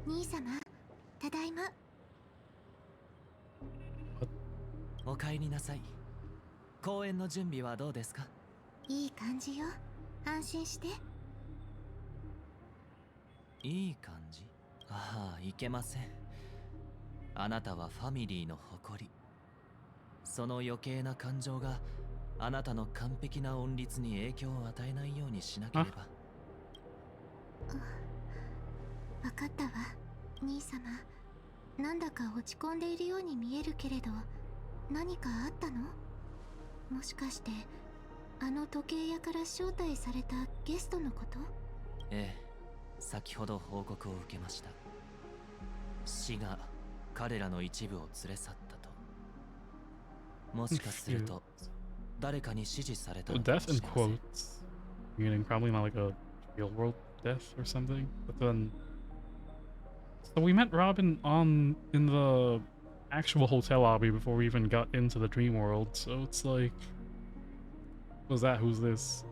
兄様、ただいま。お帰りなさい。公演の準備はどうですか？いい感じよ。安心して。いい感じ？ああ、いけません。あなたはファミリーの誇り。その余計な感情があなたの完璧な音律に影響を与えないようにしなければ。わかったわ、兄様。なんだか落ち込んでいるように見えるけれど、何かあったの？もしかしてあの時計屋から招待されたゲストのこと？ええ、先ほど報告を受けました。死が彼らの一部を連れ去ったと。もしかすると誰かに指示されたのかも Death し in れません。 quotes, meaning probably not like a real world death or something. But then So we met Robin in the actual hotel lobby before we even got into the dream world, so it's like, who's that? Who's this?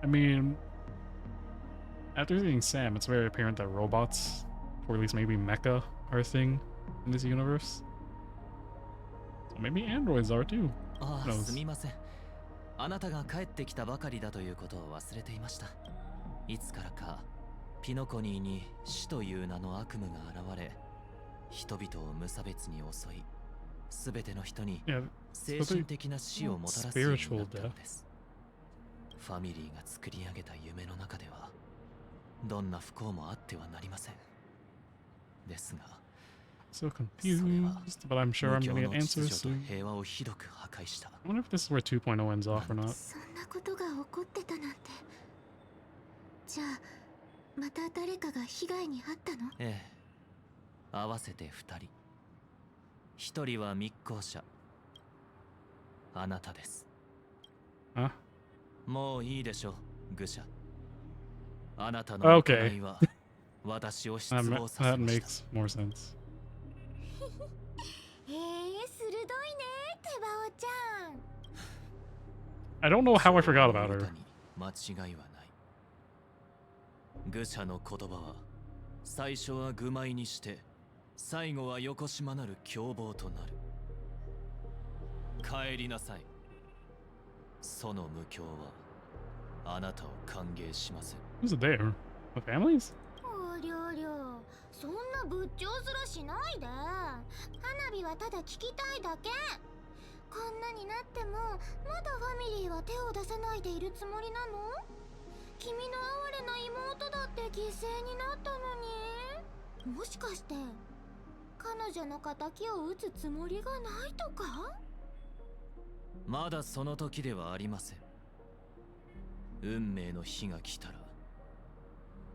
I mean, after seeing Sam, it's very apparent that robots, or at least maybe mecha, are a thing in this universe. So maybe androids are too.あ Who あ、 knows? すみません。あなたが帰ってきたばかりだということを忘れていました。いつからかピノコニーに死という名の悪夢が現れ、人々を無差別に襲い、すべての人に Yeah, 精神的な死をもたらすようになったのです。ファミリーが作り上げた夢の中では、どんな不幸もあってはなりません。ですが、 so confused, but I'm sure I'm gonna get answers soon. 平和をひどく破壊した。 I wonder if this is where 2.0 ends off or not. そんなことが起こってたなんて。じゃあまた誰かが被害に遭ったの？ええ、合わせて2人。1人は密航者。あなたです。 Huh? もういいでしょう、愚者。あなたの行いは私を失望させ That ました。 makes more sense. 鋭いね、テバオちゃん。 I don't know how I forgot about her. 間違いはない。愚者の言葉は最初は愚昧にして最後はよこしまなる凶暴となる。帰りなさい。その無教はあなたを歓迎しません。 Who's there? The families? おりょりょ、そんな仏頂すらしないで。花火はただ聞きたいだけ。こんなになってもまだファミリーは手を出さないでいるつもりなの？君の哀れな妹だって犠牲になったのに。もしかして彼女の仇を討つつもりがないとか？まだその時ではありません。運命の日が来たら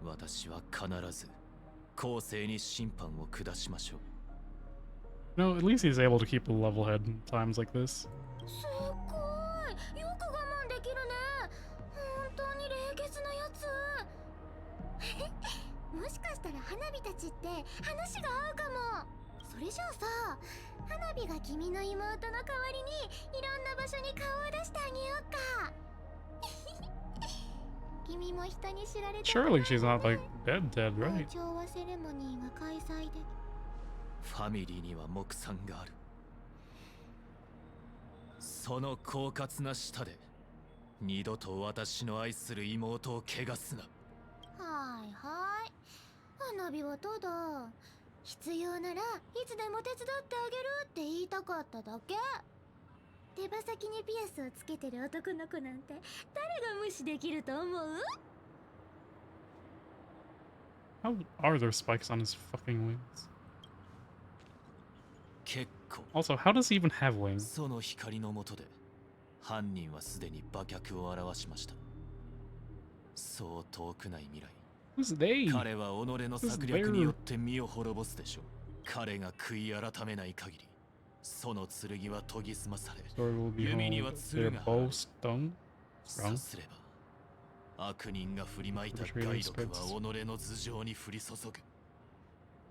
私は必ず公正に審判を下しましょう。 No, at least he's able to keep a level head in times like this. すごい、よく我慢できるね。本当に冷血なやつ。もしかしたら花火たちって話が合うかも。それじゃあさ、花火が君の妹の代わりにいろんな場所に顔を出してあげようか。君も人に知られて Surely she's not like dead, right? 調和セレモニーが開催で。ファミリーには目算がある。その狡猾な舌で二度と私の愛する妹を汚すな。はいはい。花火はただ必要ならいつでも手伝ってあげるって言いたかっただけ。手羽先にピアスをつけてる男の子なんて誰が無視できると思う？ How are there spikes on his fucking wings? 結構。 Also, how does he even have wings? その光の下で犯人はすでに馬脚を表しました。そう遠くない未来。 Who's they? 彼は己の策略によって身を滅ぼすでしょう。彼が悔い改めない限り、その剣は研ぎ澄まされ、 Story will be 弓に held. は Their 剣が bow stung. さすれば悪人が振りまいた害毒は己の頭上に降り注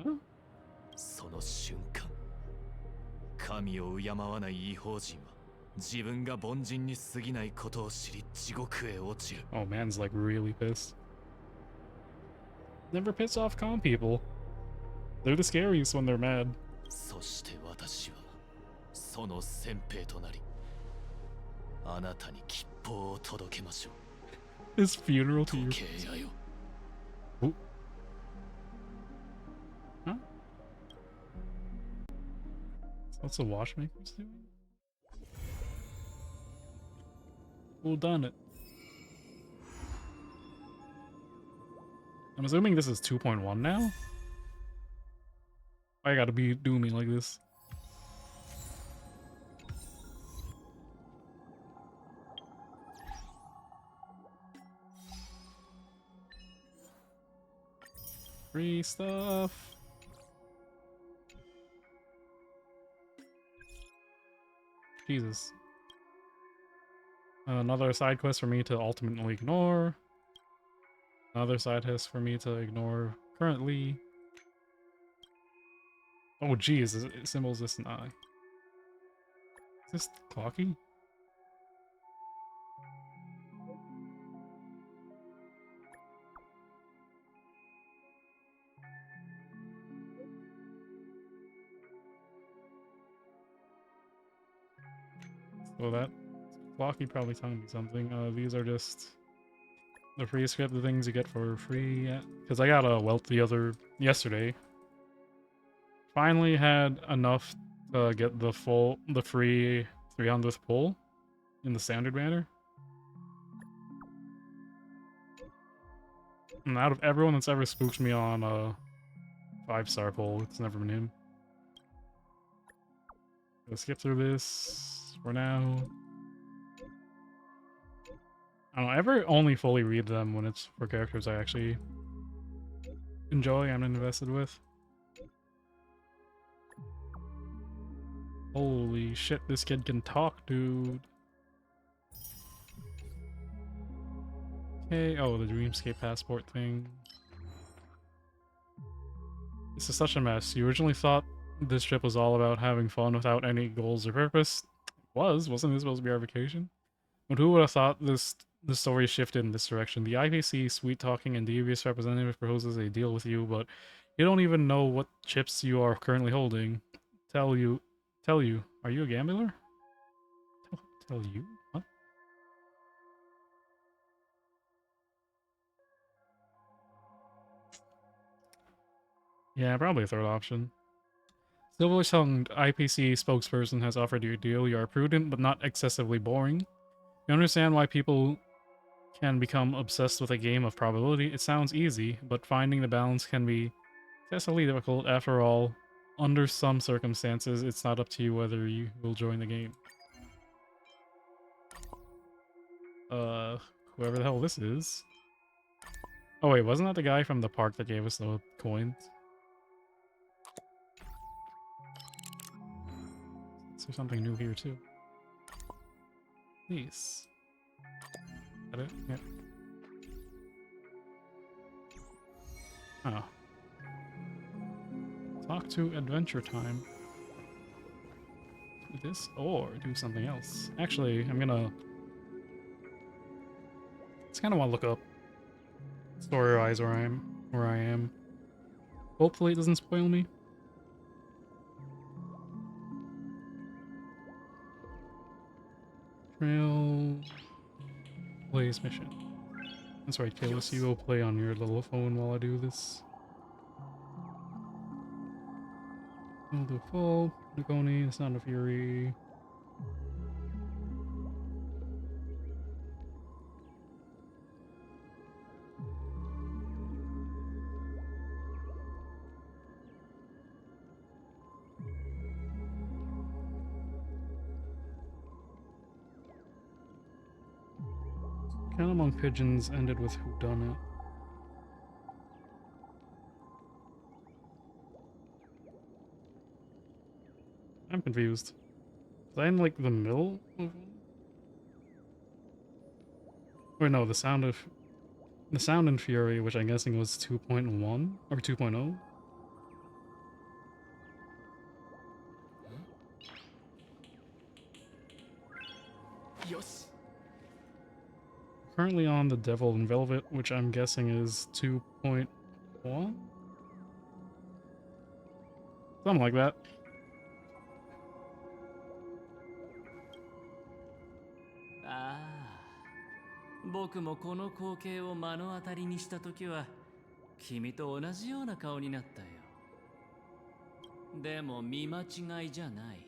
ぐ。 Huh? その瞬間、神を敬わない異邦人は自分が凡人に過ぎないことを知り地獄へ落ちる。 Oh, man's like really pissed. Never piss off calm people. They're the scariest when they're mad. そして私はその先兵となり、あなたに吉報を届けましょう。 His funeral to 時 your... 計屋よ。 Oh. Huh? What's the watchmaker's doing? Who done it? I'm assuming this is 2.1 now? I gotta be doing me like this. Free stuff. Jesus. Another side quest for me to ultimately ignore. Another side quest for me to ignore currently... Oh geez, is it symbols this an eye? Is this clocky? So that clocky probably telling me something. These are just the free script, the things you get for free. Because I got a wealth yesterday. Finally had enough to get the free 300th pull in the standard banner. And out of everyone that's ever spooked me on a 5-star pull, it's never been him. Let's skip through this for now. I don't ever only fully read them when it's for characters I actually enjoy and I'm invested with. Holy shit, this kid can talk, dude. Okay, oh, the Dreamscape passport thing. This is such a mess. You originally thought this trip was all about having fun without any goals or purpose. It wasn't this supposed to be our vacation? But who would have thought the story shifted in this direction? The IPC sweet-talking and devious representative proposes a deal with you, but you don't even know what chips you are currently holding. Tell you, are you a gambler? Tell you? What? Yeah, probably a third option. Silver-tongued IPC spokesperson has offered you a deal. You are prudent, but not excessively boring. You understand why people can become obsessed with a game of probability. It sounds easy, but finding the balance can be excessively difficult. After all, under some circumstances, it's not up to you whether you will join the game. Whoever the hell this is. Oh wait, wasn't that the guy from the park that gave us the coins? Is there something new here too? Please. Is that it? Yep. Oh. Talk to Adventure Time. Do this or do something else. Actually, I'm gonna... just kinda wanna look up story-wise where I am. Hopefully it doesn't spoil me. Trail plays mission. That's right, Kalis, you go play on your little phone while I do this. I'll do full, Nagoni, Sound of Fury. Count Among Pigeons ended with Whodunit. I'm confused. Was I in like the middle of... Wait, no, the Sound and Fury, which I'm guessing was 2.1 or 2.0. Yes. Currently on the Devil in Velvet, which I'm guessing is 2.1? Something like that.ああ、僕もこの光景を目の当たりにしたときは君と同じような顔になったよ。でも見間違いじゃない。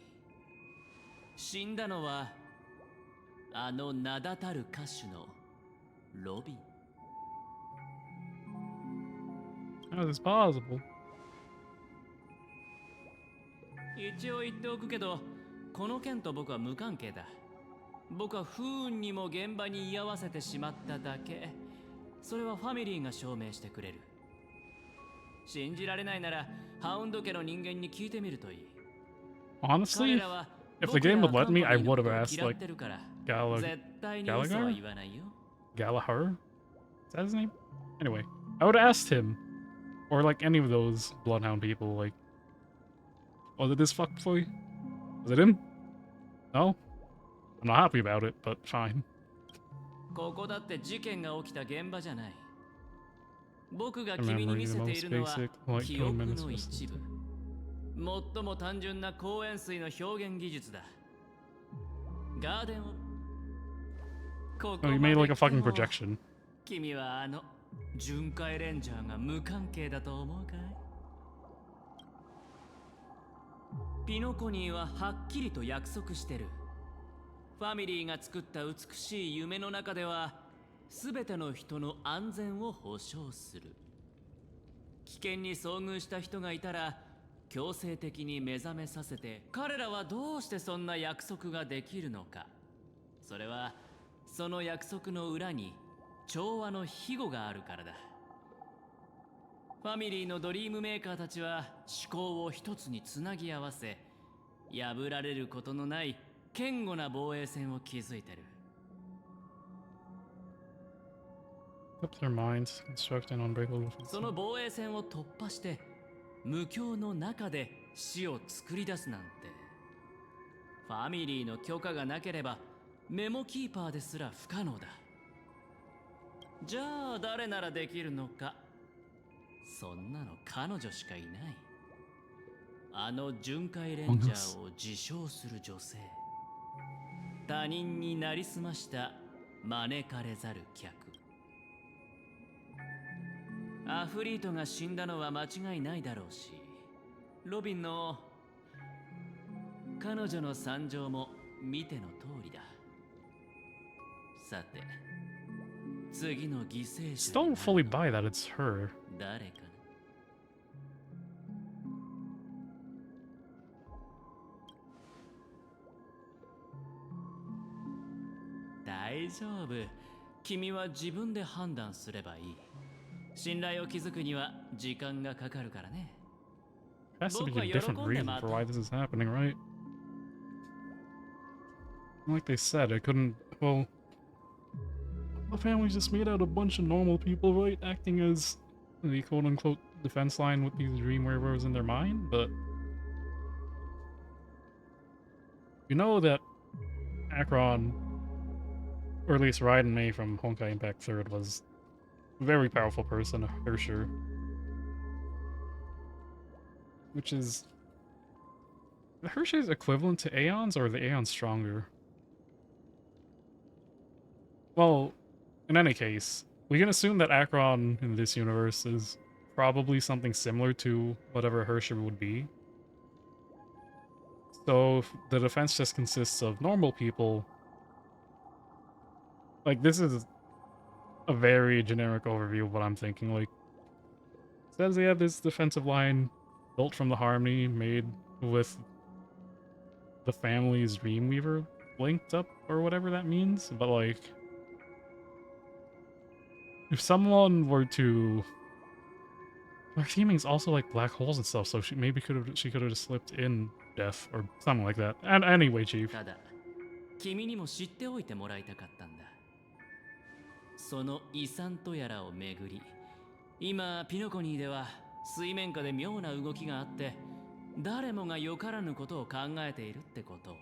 死んだのはあの名だたる歌手のロビン。How is this possible? 一応言っておくけど、この件と僕は無関係だ。僕は不運にも現場に居合わせてしまっただけ。それはファミリーが証明してくれる。信じられないならハウンド家の人間に聞いてみるといい。 Honestly, if the game would let me, I would have asked like Gallagher? Is that his name? Anyway, I would have asked him Or like any of those Bloodhound people, like... Was it this fuckboy? Was it him? No? I'm not happy about it, but fine. ここだって事件が起きた現場じゃない。僕が The 君に memory, 見 the せてい most るのは basic, like 記 code 憶 minutes の was 一部。最も単純な光塩水の表現技術だ。ガーデンを。ここ Oh, you ま made で like a 来て fucking も projection. 君はあの巡回レンジャーが無関係だと思うかい？ピノコニーははっきりと約束してる。ファミリーが作った美しい夢の中では、すべての人の安全を保証する。危険に遭遇した人がいたら、強制的に目覚めさせて、彼らはどうしてそんな約束ができるのか。それは、その約束の裏に調和の庇護があるからだ。ファミリーのドリームメーカーたちは思考を一つにつなぎ合わせ、破られることのない堅固な防衛線を築いてる。Kept their minds construct an unbreakable defense. その防衛線を突破して無境の中で死を作り出すなんて、ファミリーの許可がなければメモキーパーですら不可能だ。じゃあ誰ならできるのか。そんなの彼女しかいない。あの巡回レンジャーを自称する女性。他人になりすました招かれざる客。アフリートが死んだのは間違いないだろうし、ロビンの彼女の惨状も見ての通りだ。さて、次の犠牲者 Still don't fully buy that it's her. 誰かな。大丈夫。君は自分で判断すればいい。信頼を築くには時間がかかるからね。 Has to be a different reason for why this is happening, right? Like they said, I couldn't. Well, the family's just made out of a bunch of normal people, right? Acting as the quote unquote defense line with these dream wearers in their mind, but. You know that Akron, or at least Raiden Mei from Honkai Impact 3rd, was a very powerful person, for sure. Which is... The Hershey's equivalent to Aeons, or are the Aeons stronger? Well, in any case, we can assume that Akron in this universe is probably something similar to whatever Hershey would be. So if the defense just consists of normal people, like this is a very generic overview of what I'm thinking. Like, it says they have this defensive line built from the harmony made with the family's Dreamweaver linked up, or whatever that means. But like, if someone were to, her theming's also like black holes and stuff, so she maybe could have just slipped in death or something like that. And anyway, Chief. ただ、君にも知っておいてもらいたかったんだ。その遺産とやらをめぐり、今ピノコニーでは水面下で妙な動きがあって、誰もがよからぬことを考えているってことを。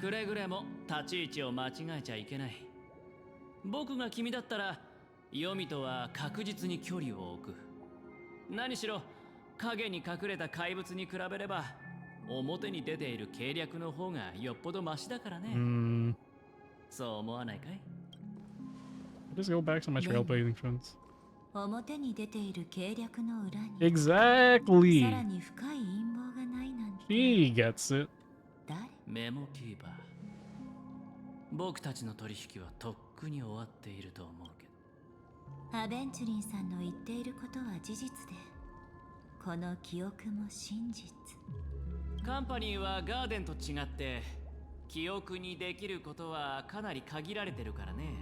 くれぐれも立ち位置を間違えちゃいけない。僕が君だったら、ヨミとは確実に距離を置く。何しろ、影に隠れた怪物に比べれば、表に出ている計略の方がよっぽどマシだからね。そう思わないかい？ Just go back to my trailblazing friends. 表に出ている計略の裏に Exactly! さらに深い陰謀がないなんて。 She gets it. 誰？メモキーパー。僕たちの取引はとっくに終わっていると思うけど。アベンチュリンさんの言っていることは事実で、この記憶も真実。カンパニーはガーデンと違って記憶にできることはかなり限られてるからね。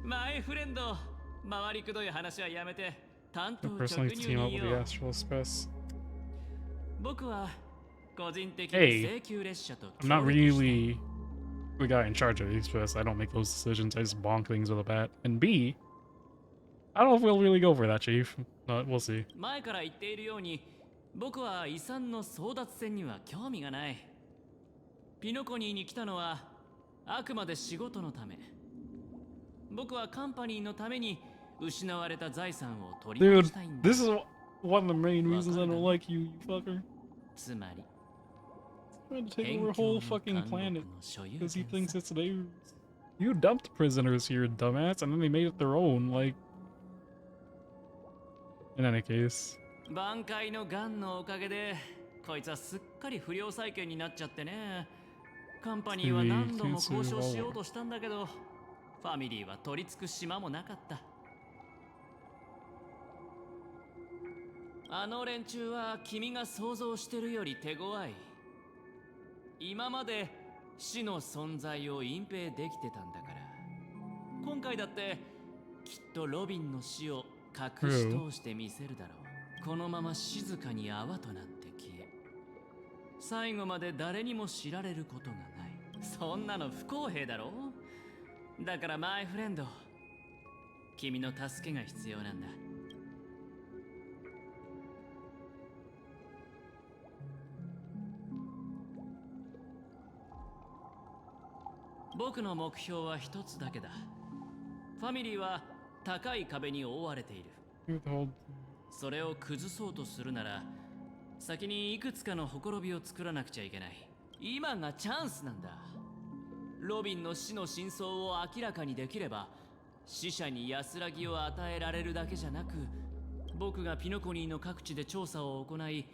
マイフレンド、回りくどい話はやめて担当 I 直 personally 入 team up に with 言 the おう。 Astral Express. 僕は個人的に Hey, 請求列車と I'm not 協力して really the guy in charge of the Express. I don't make those decisions. I just bonk things with a bat. And B, I don't know if we'll really go for that, Chief, but we'll see. 前から言っているように、僕は遺産の争奪戦には興味がない。ピノコニーに来たのはあくまで仕事のため。僕はカンパニーのために失われた財産を取り戻 Dude, したいんだ。 this is one of the main reasons I don't like you, you fucker. つまり Trying to take over a whole fucking planet の所有 because he 権 thinks さ。 it's theirs. You dumped prisoners here, dumbass, and then they made it their own, like... In any case. 挽回のガンのおかげでこいつはすっかり不良債権になっちゃってね。カンパニーは何度も交渉しようとしたんだけど、ファミリーは取り付く島もなかった。あの連中は君が想像してるより手強い。今まで死の存在を隠蔽できてたんだから。今回だってきっとロビンの死を隠し通してみせるだろう。このまま静かに泡となって消え、最後まで誰にも知られることがない。そんなの不公平だろう。だからマイフレンド、君の助けが必要なんだ。僕の目標は一つだけだ。ファミリーは高い壁に覆われている。それを崩そうとするなら、先にいくつかのほころびを作らなくちゃいけない。今がチャンスなんだ。ロビンの死の真相を明らかにできれば、死者に安らぎを与えられるだけじゃなく、僕がピノコニーの各地で調査を行い、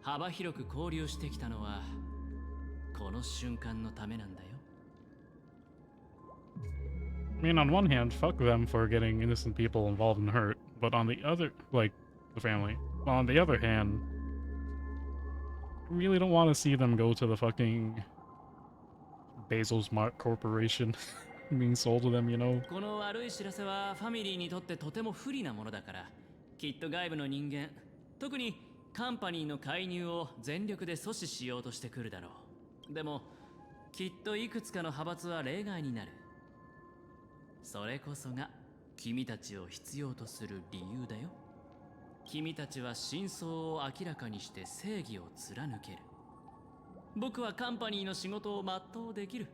幅広く交流してきたのは、この瞬間のためなんだよ。I mean, on one hand, fuck them for getting innocent people involved and hurt, but on the other, like, the family. Well, on the other hand, I really don't want to see them go to the fucking Basil's Mart Corporation being sold to them, you know? この悪い知らせはファミリーにとってとても不利なものだから、きっと外部の人間、特にカンパニーの介入を全力で阻止しようとしてくるだろう。でも、きっといくつかの派閥は例外になる。それこそが君たちを必要とする理由だよ。君たちは真相を明らかにして正義を貫ける。僕はカンパニーの仕事を全うできる。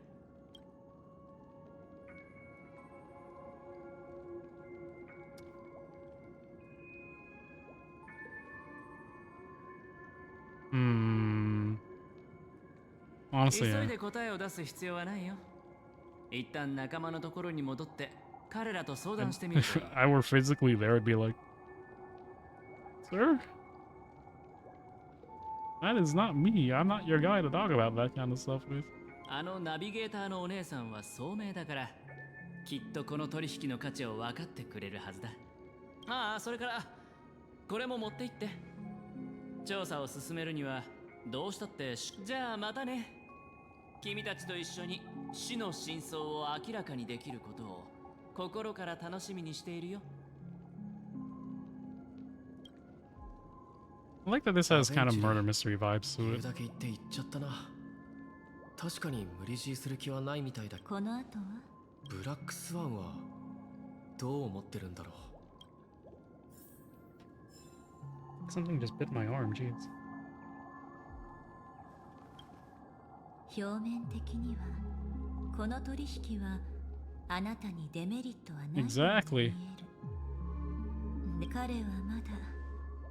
Honestly, 急いで答えを出す必要はないよ。一旦仲間のところに戻って彼らと相談してみる。if I were physically there, I'd be like, Sir? That is not me. I'm not your guy to talk about that kind of stuff with. あのナビゲーターのお姉さんは聡明だから、きっとこの取引の価値を分かってくれるはずだ。ああ、それからこれも持って行って。調査を進めるにはどうしたって。じゃあまたね。君たちと一緒に死の真相を明らかにできることを心から楽しみにしているよ。I like that this has kind of murder mystery vibes to 言う it. だけ言って言っちゃったな。確かに無理強いする気はないみたいだ。この後はブラックスワンはどう思ってるんだろう。 Something just bit my arm, jeez. 表面的にはこの取引はあなたにデメリットはないように Exactly. 見える。で、彼はまだ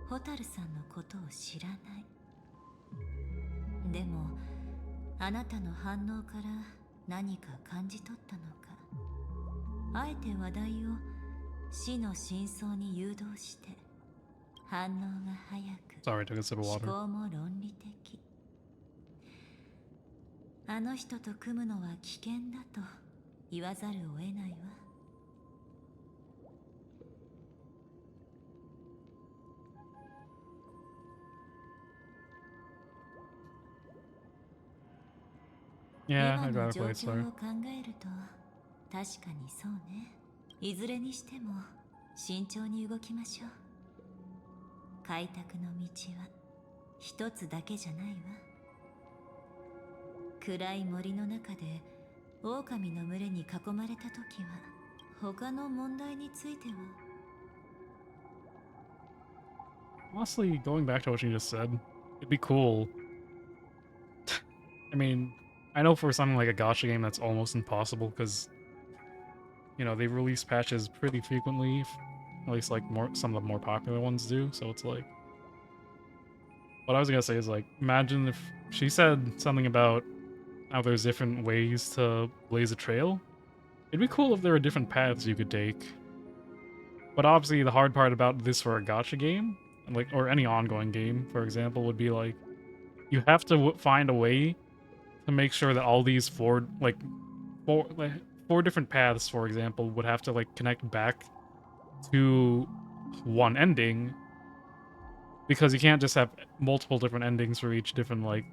ホタルさんのことを知らない。でもあなたの反応から何か感じ取ったのか、あえて話題を死の真相に誘導して反応が早く、 Sorry, I took a sip of 思 water. 考も論理的。あの人と組むのは危険だと言わざるを得ないわ。Yeah, 今 I'd の rather 状 play it 況 slower. を考えると確かにそうね。いずれにしても慎重に動きましょう。開拓の道は一つだけじゃないわ。暗い森の中で狼の群れに囲まれた時は他の問題については Honestly, going back to what you just said, it'd be cool. I mean, I know for something like a gacha game that's almost impossible because, you know, they release patches pretty frequently, at least like some of the more popular ones do, so it's like... What I was gonna say is like, imagine if she said something about how there's different ways to blaze a trail. It'd be cool if there were different paths you could take. But obviously the hard part about this for a gacha game, like, or any ongoing game, for example, would be like, you have to find a way to make sure that all these four different paths, for example, would have to like connect back to one ending, because you can't just have multiple different endings for each different like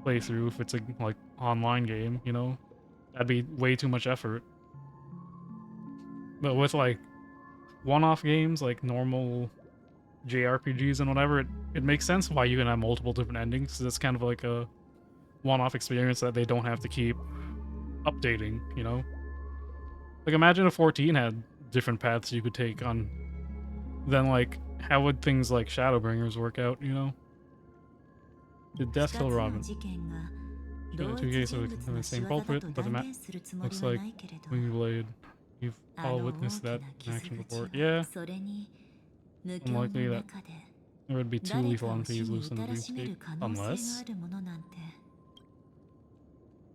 playthrough if it's a like online game, you know? That'd be way too much effort. But with like one-off games, like normal JRPGs and whatever, it makes sense why you can have multiple different endings, because it's kind of like a one-off experience that they don't have to keep updating, you know? Like, imagine if 14 had different paths you could take on, then, like, how would things like Shadowbringers work out, you know? Did Death kill Robin? Two cases of the same culprit, but looks like Wingblade. You've all witnessed that in action before. Yeah, unlikely that there would be two lethal entities loose in the dreamscape. Unless?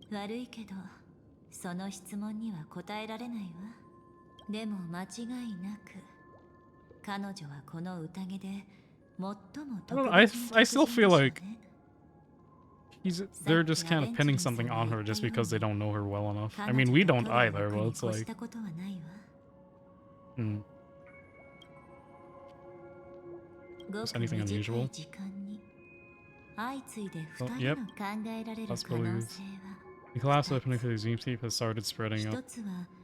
悪いけど、その質問には答えられないわ。でも間違いなく、彼女はこの宴で最も特別な I still feel like they're just kind of pinning something on her just because they don't know her well enough. I mean, we don't either, but it's like... Is anything unusual? Oh, yep. Possibilities. The collapse of the dreamscape has started spreading up,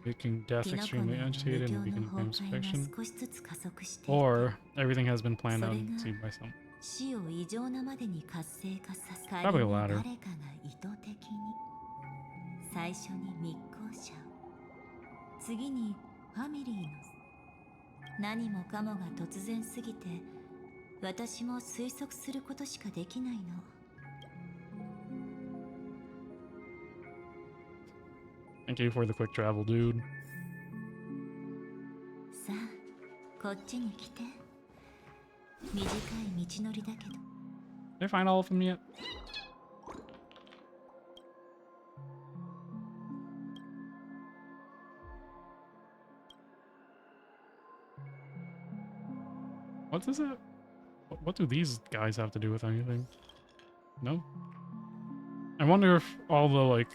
making death extremely agitated and weakening Pam's protection. Or everything has been planned out and conceived by someone. Probably the latter. 最初に密航者を、次にファミリーの、何もかもが突然すぎて、私も推測することしかできないの。Thank you for the quick travel, dude. さあ、こっちに来て。短い道のりだけど。Did I find all of them yet? What is it? What do these guys have to do with anything? No? I wonder if all the, like,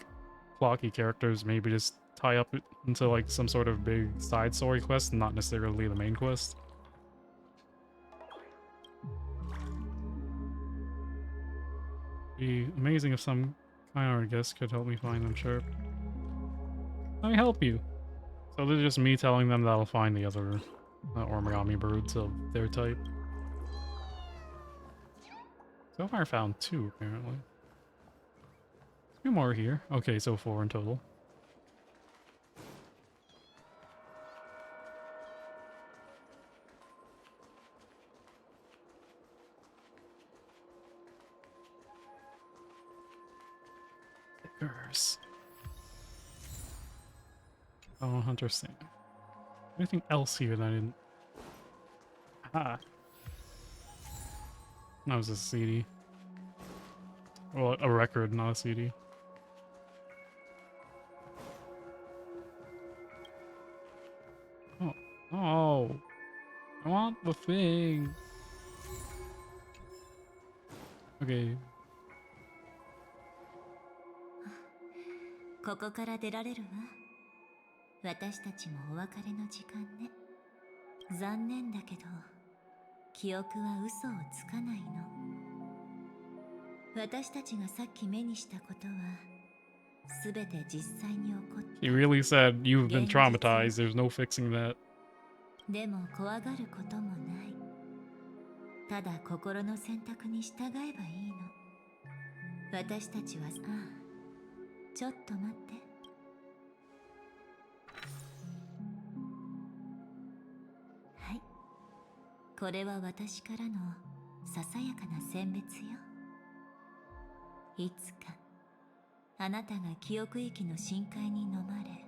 clocky characters maybe just tie up into, like, some sort of big side story quest, not necessarily the main quest. Be amazing if some kind guest could help me find them, sure. Let me help you. So this is just me telling them that I'll find the other origami birds of their type. So far I found 2, apparently. 2 more here. Okay, so 4 in total. Stickers. Oh, Hunter Sam. Anything else here that I didn't... Ah. That was a CD. Well, a record, not a CD. Oh. Oh. I want the thing. Okay. ここから出られるわ。私たちもお別れの時間ね。残念だけど、記憶は嘘をつかないの。私たちがさっき目にしたことは、すべて実際に起こった。He really said, you've been traumatized, there's no fixing that. でも怖がることもない。ただ心の選択に従えばいいの。私たちは、ああ、ちょっと待って。これは私からのささやかな選別よ。いつかあなたが記憶域の深海に飲まれ、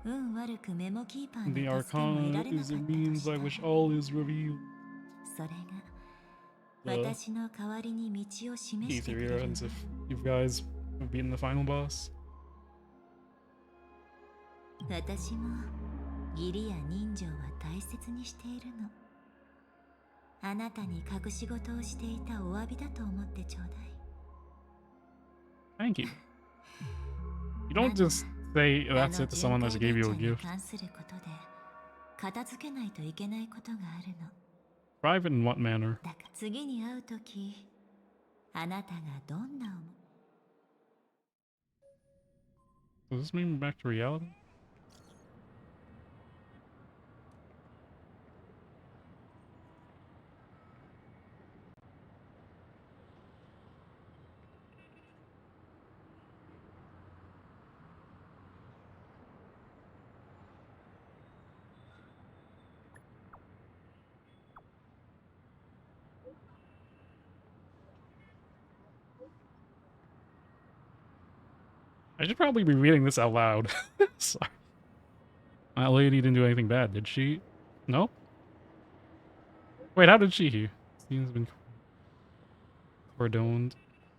運悪くメモキーパー The の助けも得ら Arcana れなか is っ a たと means した by ら、 which all is revealed. それが私の代わりに道を示 Pt. してくれるわ。 runs if you guys have beaten the final boss. 私も義理や人情は大切にしているの。あなたに隠し事をしていたお詫びだと思ってちょうだい。 Thank you. You don't just say あ that's の it to someone that 巡 gave you 回 a ベンチャーに gift. 関することで片付けないといけないことがあるの。 Private in what manner? だから次に会うとき、あなたがどんな思い Does this mean we're back to reality? I should probably be reading this out loud. Sorry. That lady didn't do anything bad, did she? No? Wait, how did she hear? Scene's been cordoned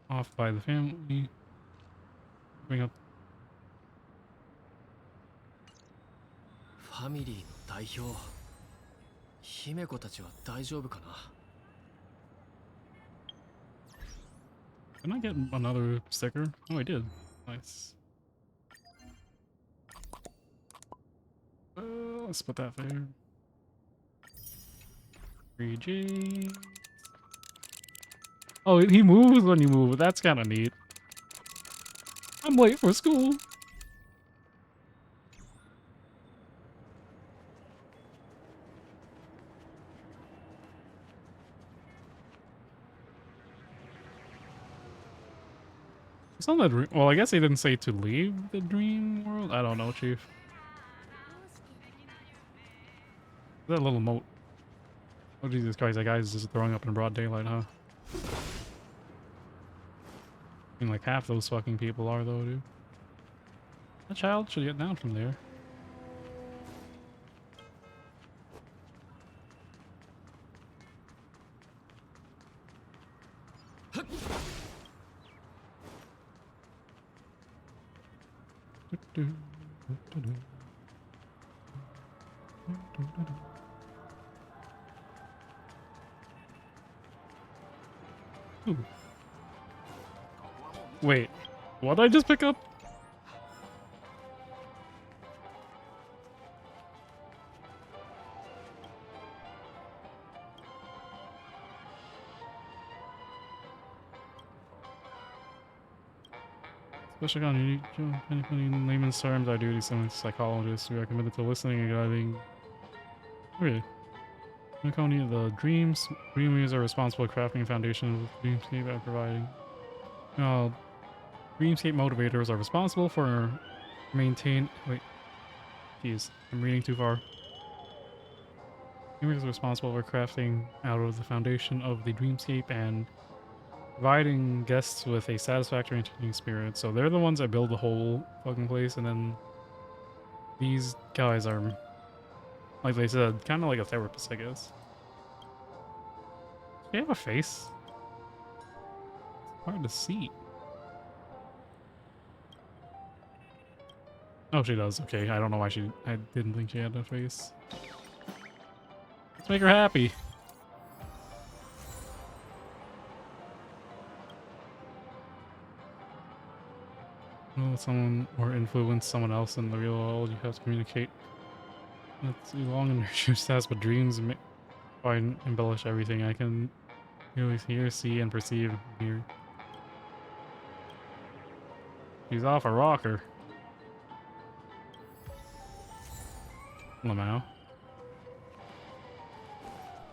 off by the family. Bring up. ファミリーの代表、姫子たちは大丈夫かな。 Can I get another sticker? Oh, I did. Nice. Let's put that there. 3G. Oh, he moves when you move. That's kind of neat. I'm late for school. It's not that. Well, I guess he didn't say to leave the dream world. I don't know, Chief. That little moat. Oh Jesus Christ! That guy's just throwing up in broad daylight, huh? I mean, like half those fucking people are though, dude. That child should get down from there. Ooh. Wait, what did I just pick up? Especially on unique in layman's terms, our duty as psychologists, we are committed to listening and guiding. Okay. The dreamers are responsible for crafting a foundation of the dreamscape and providing. Dreamscape motivators are responsible for maintain. Wait, jeez, I'm reading too far. Dreamers are responsible for crafting out of the foundation of the dreamscape and providing guests with a satisfactory entertaining experience. So they're the ones that build the whole fucking place, and then these guys are, like they said, kind of like a therapist, I guess. Do they have a face? It's hard to see. Oh, she does. Okay, I don't know why I didn't think she had a face. Let's make her happy. Well, someone or influence someone else in the real world, you have to communicate. Not too long in your shoes task, but dreams embellish everything. I can really hear, see, and perceive here. She's off a rocker. Lamau.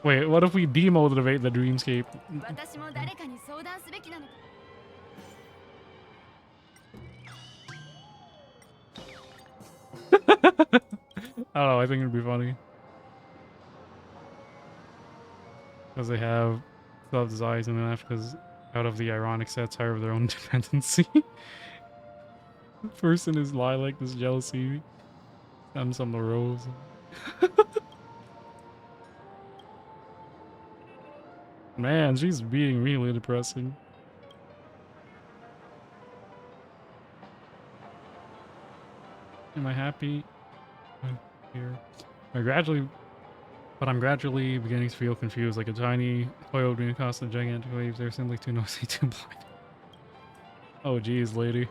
Wait, what if we demotivate the dreamscape? I don't know, I think it'd be funny. Because they have still have his eyes in the left because out of the ironic satire of their own dependency. The person is lilac, this jealousy stems from the rose. Man, she's being really depressing. Am I happy? Here. I'm gradually beginning to feel confused, like a tiny toy being across the gigantic waves. They're simply too noisy, too blind. Oh geez, lady.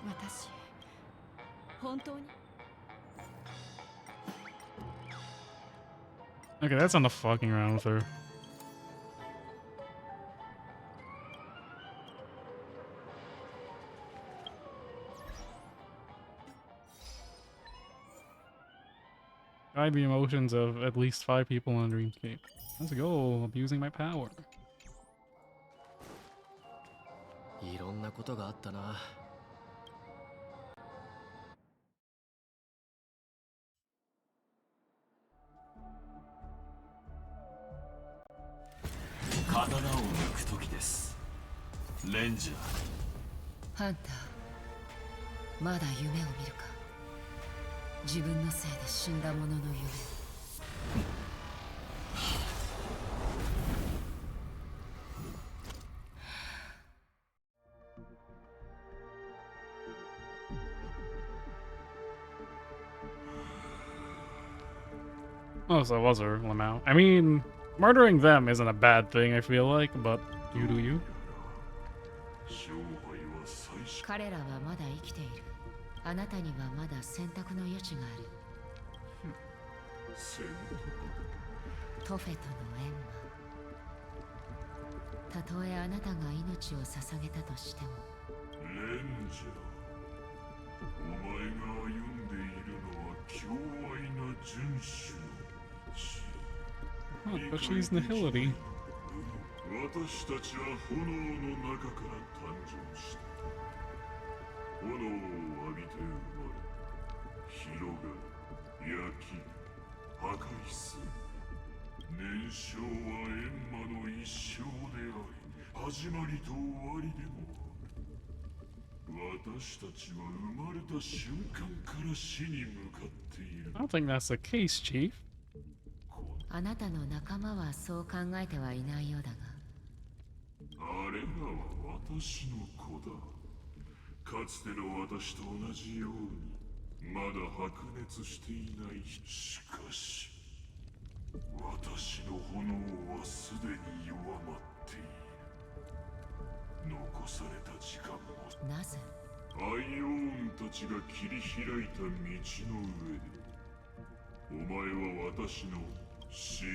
私本当に Okay, that's on the fucking around with her. Guide the emotions of at least 5 people on Dreamscape. Let's go, abusing my power. いろんなことがあったな。刀を抜く時です。レンジャー。ハンター、まだ夢を見るか。自分のせいで死んだ者の夢。Oh, so it was her, Lamau. I mean, murdering them isn't a bad thing, I feel like, but you do you. 彼らはまだ生きている。あなたにはまだ選択の余地がある。トフェとの縁は、たとえあなたが命を捧げたとしても。レンジャー、お前が歩んでいるのは強愛な遵守の道。 But she's Nihility. 私たちは炎の中から誕生した。炎を浴びて生まれ、広がり、焼き、破壊する。燃焼は閻魔の一生であり、始まりと終わりでもある。私たちは生まれた瞬間から死に向かっている。I don't think that's the case, Chief. あなたの仲間はそう考えてはいないようだが。あれらは私の子だ。かつての私と同じようにまだ白熱していない。しかし私の炎はすでに弱まっている。残された時間もなぜアイオーンたちが切り開いた道の上でお前は私の司令。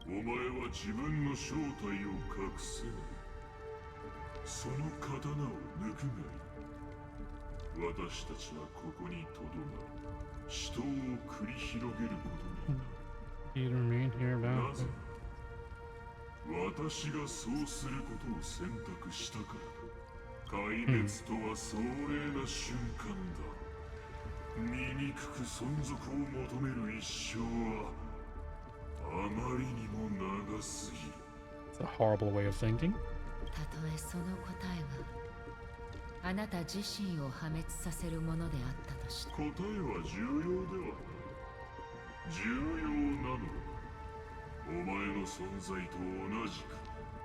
お前は自分の正体を隠せない。その刀を抜くがいい。私たちはここにとどまる。死闘を繰り広げることになる。 You remain here な about ぜ私がそうすることを選択したからだ。壊滅とは壮麗な瞬間だ。醜く存続を求める一生はあまりにも長すぎる。 It's a horrible way of thinking. たとえその答えがあなた自身を破滅させるものであったとして。答えは重要ではない。重要なのはお前の存在と同じく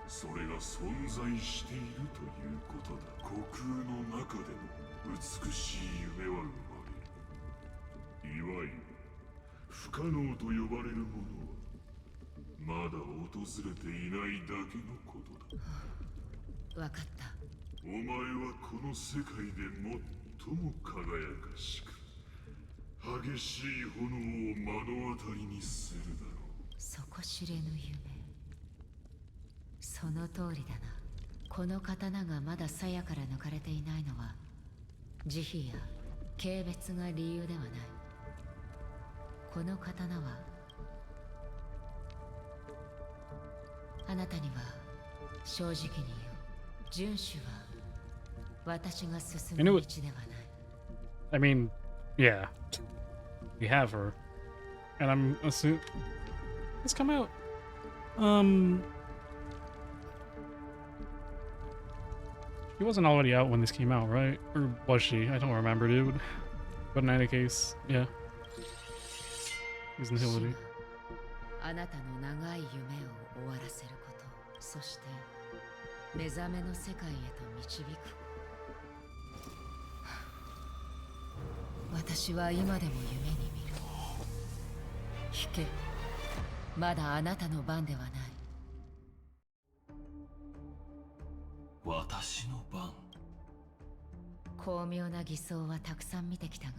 それが存在しているということだ。虚空の中でも美しい夢は生まれる。いわゆる不可能と呼ばれるものはまだ訪れていないだけのことだ。わかった。お前はこの世界で最も輝かしく激しい炎を目の当たりにするだろう。底知れぬ夢。その通りだな。この刀がまだ鞘から抜かれていないのは慈悲や軽蔑が理由ではない。この刀はあなたには正直に言う。遵守は私が進む道ではない。I mean, yeah. we have her. And I'm assuming it's come out. She wasn't already out when this came out, right? Or was she? I don't remember, dude. But in any case, yeah. He's in 死 Hillary. があなたの長い夢を終わらせること、そして目覚めの世界へと導く。私は今でも夢に見る。引け、まだあなたの番ではない。私の番。巧妙な偽装はたくさん見てきたが、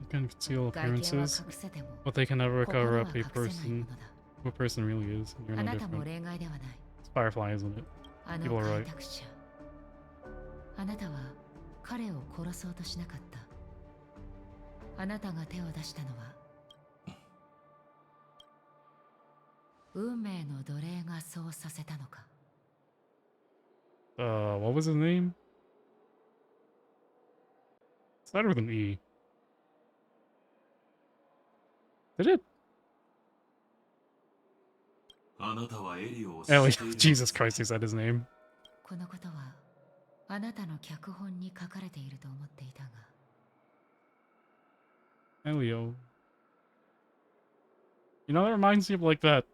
You can conceal 外見は appearances, 隠せても but they can never 心 cover は up a 隠せない person, ものだ。 who a person really is. You're あ no なたも different. 例外ではない。 It's Firefly, isn't it? あの People are 開 right. 拓者。あなたは彼を殺そうとしなかった。あなたが手を出したのは運命の奴隷がそうさせたのか。What was his name? Started with an E. Did it? あなたはエリオを知 Ellie. っている Jesus Christ, he said his name. このことはあなたの脚本に書かれていると思っていたが。Elio. You know, that reminds me of like that,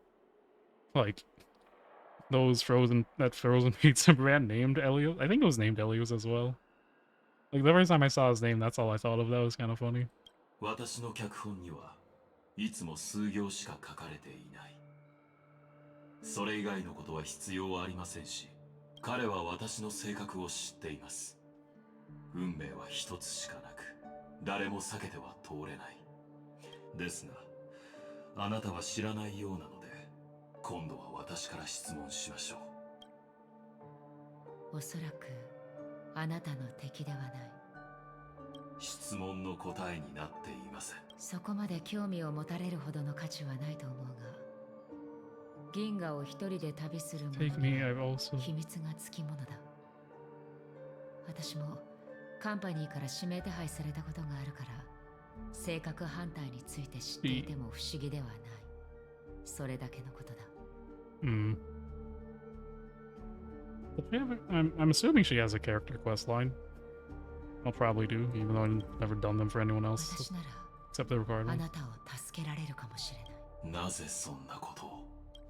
like those that frozen pizza brand named Elio. I think it was named Elio's as well. Like the first time I saw his name, that's all I thought of. That was kind of funny. 私の脚本にはいつも数行しか書かれていない。それ以外のことは必要はありませんし、彼は私の性格を知っています。運命は一つしかなく、誰も避けては通れない。ですが、あなたは知らないようなので、今度は私から質問しましょおそらくあなたの敵ではない。う。質問の答えになっていません。そこまで興味を持たれるほどの価値はないと思うが、銀河を一人で旅する者 Take me, に I've also. 秘密がつきものだ。私もカンパニーから指名手配されたことがあるから、性格反対について知っていても不思議ではない。それだけのことだ。Hmm. But they have I'm assuming she has a character quest line. I'll probably do, even though I've never done them for anyone else 私なら except the required あ one. なたを助けられるかもしれない。なぜそんなことを。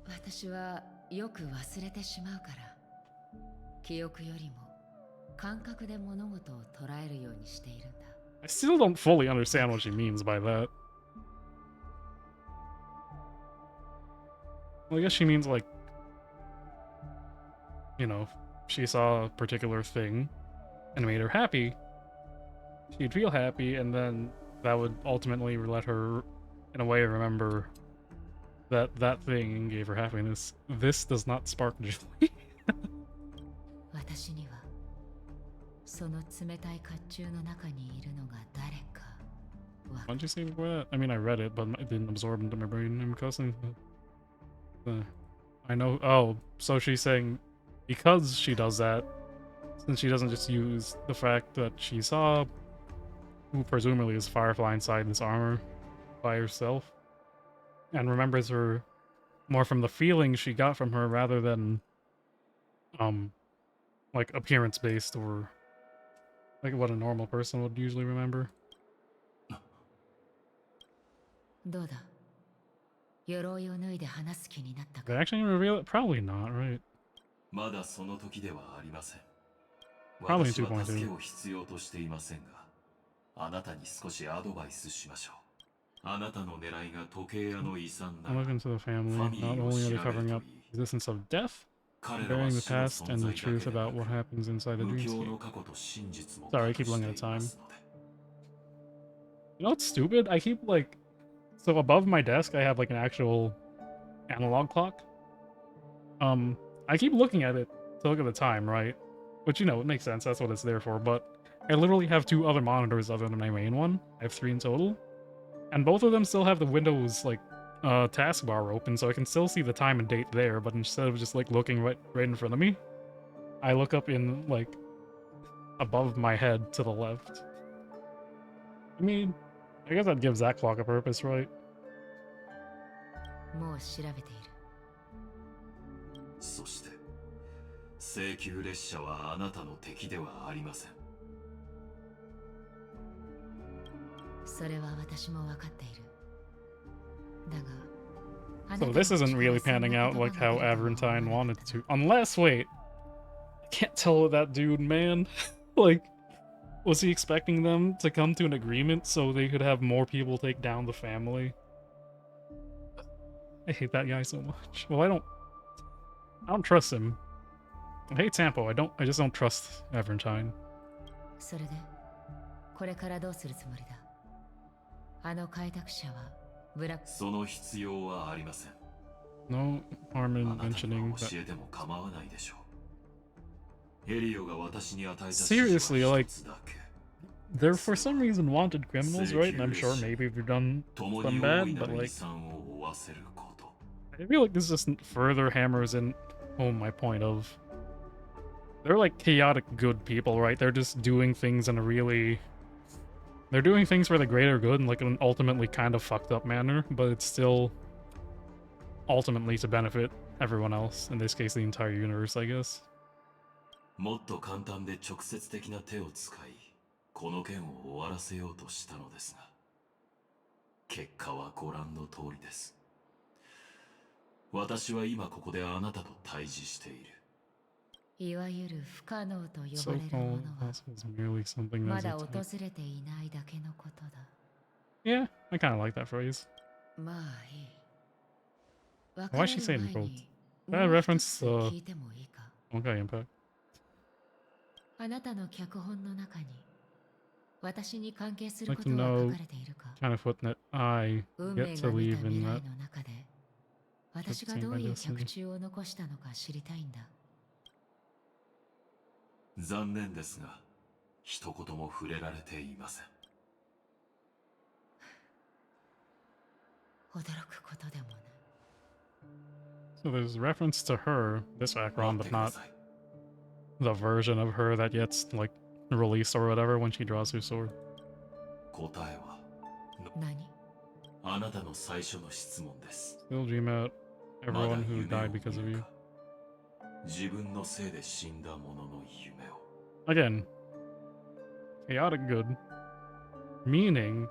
私はよく忘れてしまうから、記憶よりも感覚で物事を捉えるようにしているんだ。I still don't fully understand what she means by that. Well, I guess she means like, you know, she saw a particular thing and it made her happy. She'd feel happy, and then that would ultimately let her, in a way, remember that thing gave her happiness. This does not spark joy. 私にはその冷たい甲冑の中にいるのが誰かわか What did you say before that? I mean, I read it, but it didn't absorb into my brain. I'm cussing. I know. Oh, so she's saying because she does that, since she doesn't just use the fact that she saw who presumably is Firefly inside this armor by herself, and remembers her more from the feeling she got from her rather than like appearance based or like what a normal person would usually remember. どうだ、鎧を脱いで話す気になった They か。 actually reveal it? Probably not, right? まだその時ではありません。 Probably 私は 2.2. 助けを必要としていませんが、あなたに少しアドバイスしましょう。あなたの狙いが時計屋の遺産な I'm ら、 looking to the family, not only are they covering up the existence of death, 彼らは burying the 死の past 存 and 在 the だけ truth で about な what く、 happens inside the 無境 dreamscape. の過去と真実も Sorry, I 隠 keep し looking て at い time. ますので。 You know what's stupid? I keep like, so above my desk I have like an actual analog clock. I keep looking at it to look at the time, right? Which, you know, it makes sense, that's what it's there for, but I literally have 2 other monitors other than my main one. I have 3 in total. And both of them still have the Windows, like, taskbar open, so I can still see the time and date there, but instead of just, like, looking right in front of me, I look up in, like, above my head to the left. I mean, I guess that gives that clock a purpose, right? もう調べている。そして請求列車はあなたの敵ではありません。それは私も分かっている。だが、 So this isn't really panning out like how Aventine wanted to. Unless, wait. I can't tell with that dude, man. Like, was he expecting them to come to an agreement so they could have more people take down the family? I hate that guy so much. Well, I don't trust him. I hate Sampo. I just don't trust Aventine. それで、これからどうするつもりだ？あの開拓者はブラック。その必要はありません。 No harm in あなたに mentioning は教 that. えても構わないでしょう。エリオが私に与えた指 Seriously, 示は like, 一つだけ。 they're for some reason wanted criminals, right? And I'm sure maybe they've done 共 some に bad, 大いな but る遺 like, 産を負わせること。 I feel like this just further hammers in home my point of they're like chaotic good people, right? They're just doing things in a really they're doing things for the greater good in like an ultimately kind of fucked up manner, but it's still ultimately to benefit everyone else, in this case the entire universe, I guess. もっと簡単で直接的な手を使い、この件を終わらせようとしたのですが、結果はご覧の通りです。私は今ここであなたと対峙している。いわゆる不可能と呼ばれる So-called ものは impossible is merely something ま that's だ訪 attacked. れていないだけのことだ。 Yeah, I kind of like that phrase. まあいい。 Why is she 別れ saying る前 both? に That もう一 reference つ to 聞いてもいいか？ Honkai Impact. あなたの脚本の中に私に関係す I'd る like こ to とは書 know かれているか？ kind of footnote I 運 get 命 to が見 leave た in 未来 that の中で私がどういう脚注を残したのか知りたいんだ。残念ですが、一言も触れられていません。驚くことでもない。 So there's reference to her, this 待 background, って but くだ not さい。 the version of her that gets like released or whatever when she draws her sword. 答えは何？あなたの最初の質問です。 Still dream out まだ everyone who 夢を died because of 見る you. か。自分のせいで死んだ者の夢を。 Again, chaotic good, meaning,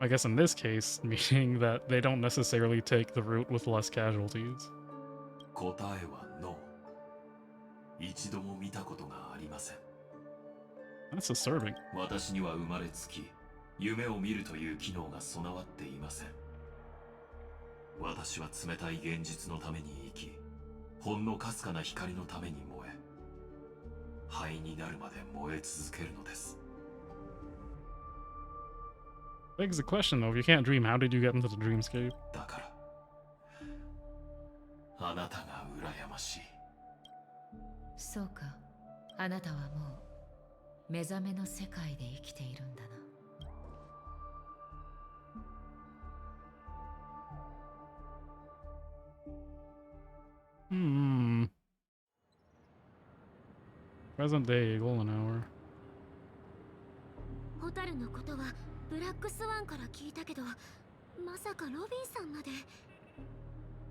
I guess in this case, meaning that they don't necessarily take the route with less casualties. 答えはノー。一度も見たことがありません。 That's disturbing. 私には生まれつき、夢を見るという機能が備わっていません。私は冷たい現実のために生き、ほんのかすかな光のために燃え、灰になるまで燃え続けるのです。 Begs the question though, if you can't dream, how did you get into the dreamscape? だから、あなたが羨ましい。そうか。あなたはもう目覚めの世界で生きているんだな。 Present day, golden hour. ホタルのことはブラックスワンから聞いたけど、まさかロビンさんまで。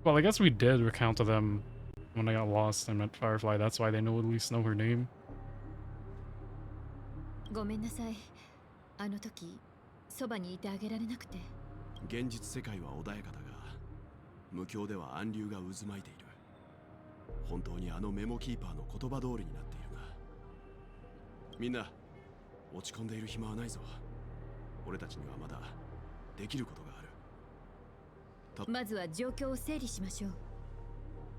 Well, I guess we did recount to them when I got lost and met Firefly. That's why they know at least know her name. ごめんなさい。あの時そばにいてあげられなくて。現実世界は穏やかだが、無境では暗流が渦巻いている。本当にあのメモキーパーの言葉通りになっているが、みんな落ち込んでいる暇はないぞ。俺たちにはまだできることがある。まずは状況を整理しましょう。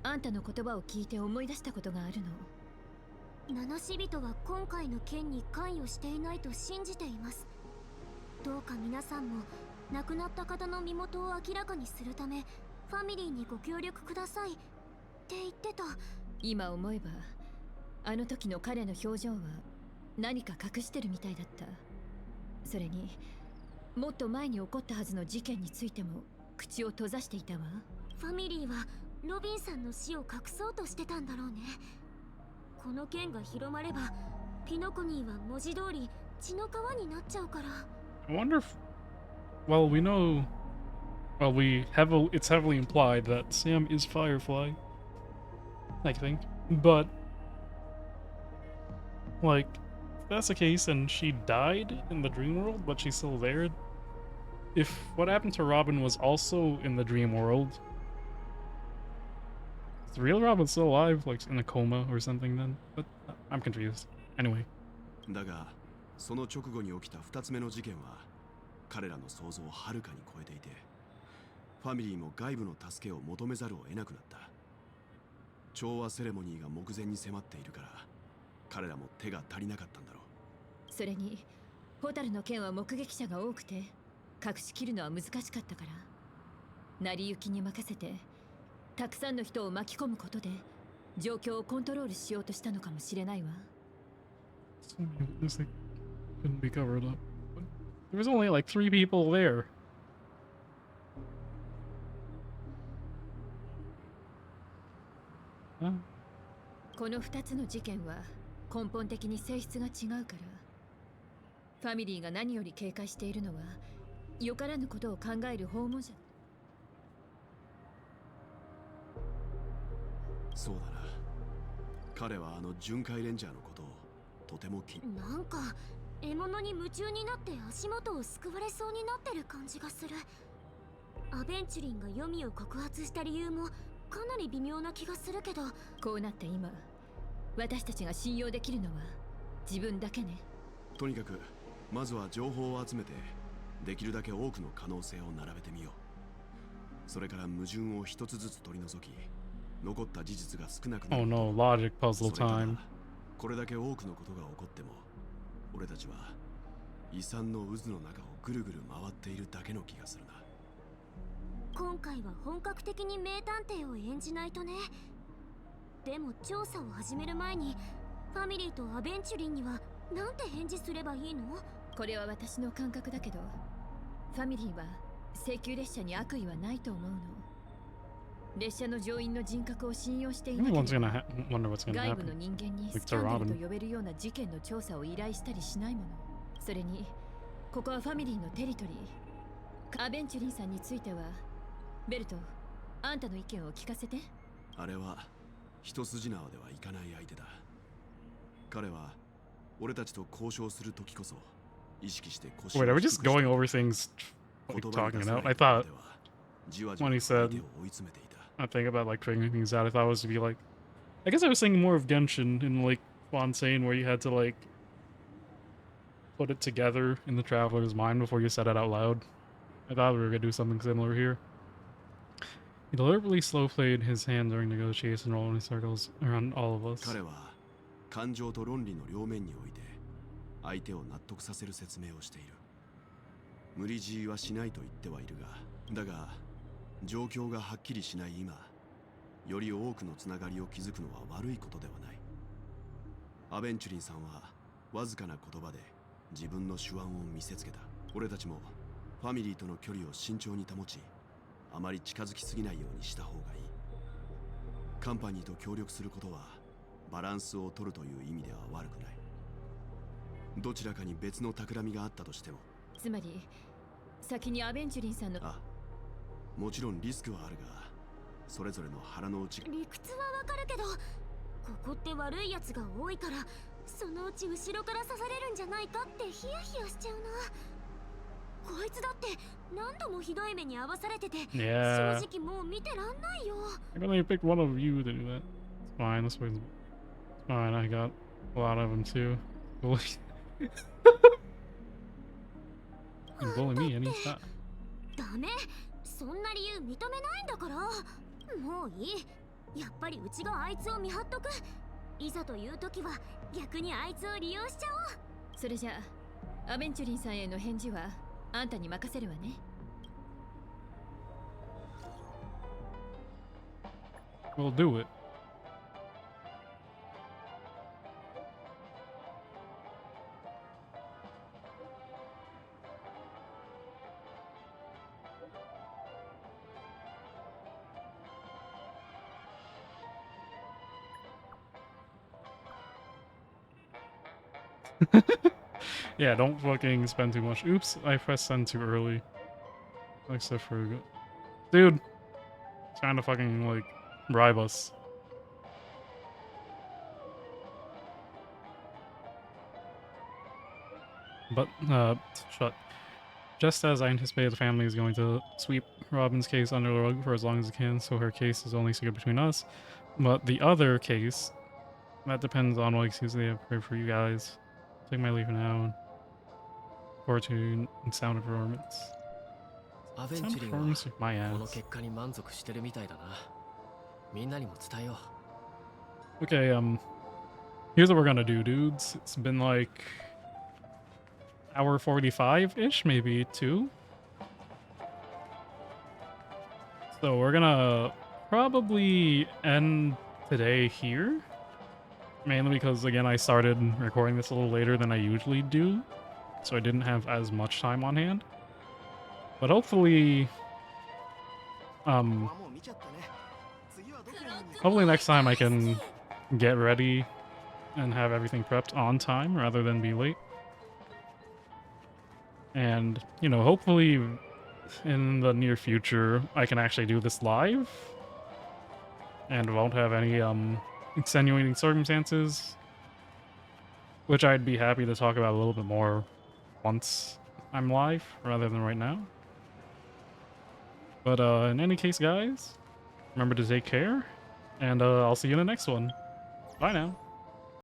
あんたの言葉を聞いて思い出したことがあるの。七死人は今回の件に関与していないと信じています。どうか皆さんも亡くなった方の身元を明らかにするためファミリーにご協力くださいって言ってた。今思えばあの時の彼の表情は何か隠してるみたいだった。それにもっと前に起こったはずの事件についても口を閉ざしていたわ。ファミリーはロビンさんの死を隠そうとしてたんだろうね。この件が広まればピノコニーは文字通り血の川になっちゃうから。I wonder if, well, we know, well, it's heavily implied that Sam is Firefly, I think, but, like, if that's the case and she died in the dream world, but she's still there, if what happened to Robin was also in the dream world, is the real Robin still alive, like in a coma or something then? But I'm confused. Anyway. だがその直後に起きた2つ目の事件は彼らの想像をはるかに超えていて、ファミリーも外部の助けを求めざるを得なくなった。調和セレモニーが目前に迫っているから彼らも手が足りなかったんだろう。それにホタルの件は目撃者が多くて隠しきるのは難しかったから、成り行きに任せてたくさんの人を巻き込むことで状況をコントロールしようとしたのかもしれないわ。 So this like couldn't be covered up. But there was only like 3 people there. Huh? この2つの事件は根本的に性質が違うから、ファミリーが何より警戒しているのはよからぬことを考える訪問者。そうだな。彼はあの巡回レンジャーのことをとても気に。なんか獲物に夢中になって足元をすくわれそうになってる感じがする。アベンチュリンが黄泉を告発した理由もかなり微妙な気がするけど。こうなって今私たちが信用できるのは自分だけね。とにかくまずは情報を集めてできるだけ多くの可能性を並べてみよう。それから矛盾を一つずつ取り除き、残った事実が少なくなる。 Oh no, logic puzzle それから time. これだけ多くのことが起こっても俺たちは遺産の渦の中をぐるぐる回っているだけの気がするな。今回は本格的に名探偵を演じないとね。でも調査を始める前にファミリーとアベンチュリンにはなんて返事すればいいの？これは私の感覚だけど、ファミリーは請求列車に悪意はないと思うの。列車の乗員の人格を信用していなけれ Everyone's ば gonna wonder what's gonna 外部の happen. 人間に Like ス to キャンダル Robin. と呼べるような事件の調査を依頼したりしないもの。それにここはファミリーのテリトリー。アベンチュリンさんについてはベルト、あんたの意見を聞かせて。あれは一筋縄ではいかない相手だ。彼は俺たちと交渉する時こそ意識して腰を Wait, are we 低く just して going over things, like 言葉に talking 出 it さな out? い I 言葉 thought ではじわじわ when he 相 said, 手を追い詰めていた。 I think about like figuring things out. I thought it was to be like, I guess I was thinking more of Genshin in like Fontaine, where you had to like put it together in the traveler's mind before you said it out loud. I thought we were gonna do something similar here. He deliberately slow played his hand during negotiation, rolling in circles around all of us. 彼は感情と論理の両面において相手を納得させる説明をしている。無理強いはしないと言ってはいるが、だが状況がはっきりしない今、より多くのつながりを築くのは悪いことではない。アベンチュリンさんはわずかな言葉で自分の手腕を見せつけた。俺たちもファミリーとの距離を慎重に保ち、あまり近づきすぎないようにした方がいい。カンパニーと協力することはバランスを取るという意味では悪くない。どちらかに別の企みがあったとしても。つまり先にアベンチュリンさんの。あ、もちろんリスクはあるが、それぞれの腹の内が。理屈はわかるけど、ここって悪いやつが多いから、そのうち後ろから刺されるんじゃないかってヒヤヒヤしちゃうな。こいつだって何度もひどい目に遭わされてて、 Yeah. 正直もう見てらんないよ。 I can only pick one of you to do that. It's fine. This one's fine. I got a lot of them too. You can bully me anytime. ダメ、そんな理由認めないんだから。もういい。やっぱりうちがあいつを見張っとく。いざという時は逆にあいつを利用しちゃおう。それじゃあアベンチュリンさんへの返事はあんたに任せるわね。 We'll do it. Yeah, don't fucking spend too much. Oops, I pressed send too early. Except for... Dude! Trying to fucking, like, bribe us. But, shut. Just as I anticipated, the family is going to sweep Robin's case under the rug for as long as it can, so her case is only secret between us. But the other case, that depends on what excuse they have prepared for you guys. Take my leave now. Forward to sound performance. アベン Sound チュリンは performance with my この ass. 結果に満足してるみたいだな。みんなにも伝えよう。 Okay, here's what we're gonna do, dudes. It's been like hour 45-ish, maybe 2. So we're gonna probably end today here. Mainly because, again, I started recording this a little later than I usually do. So I didn't have as much time on hand. But hopefully... hopefully next time I can get ready and have everything prepped on time rather than be late. And, you know, hopefully in the near future I can actually do this live and won't have any extenuating circumstances, which I'd be happy to talk about a little bit more once I'm live rather than right now. But in any case, guys, remember to take care, and I'll see you in the next one. Bye now.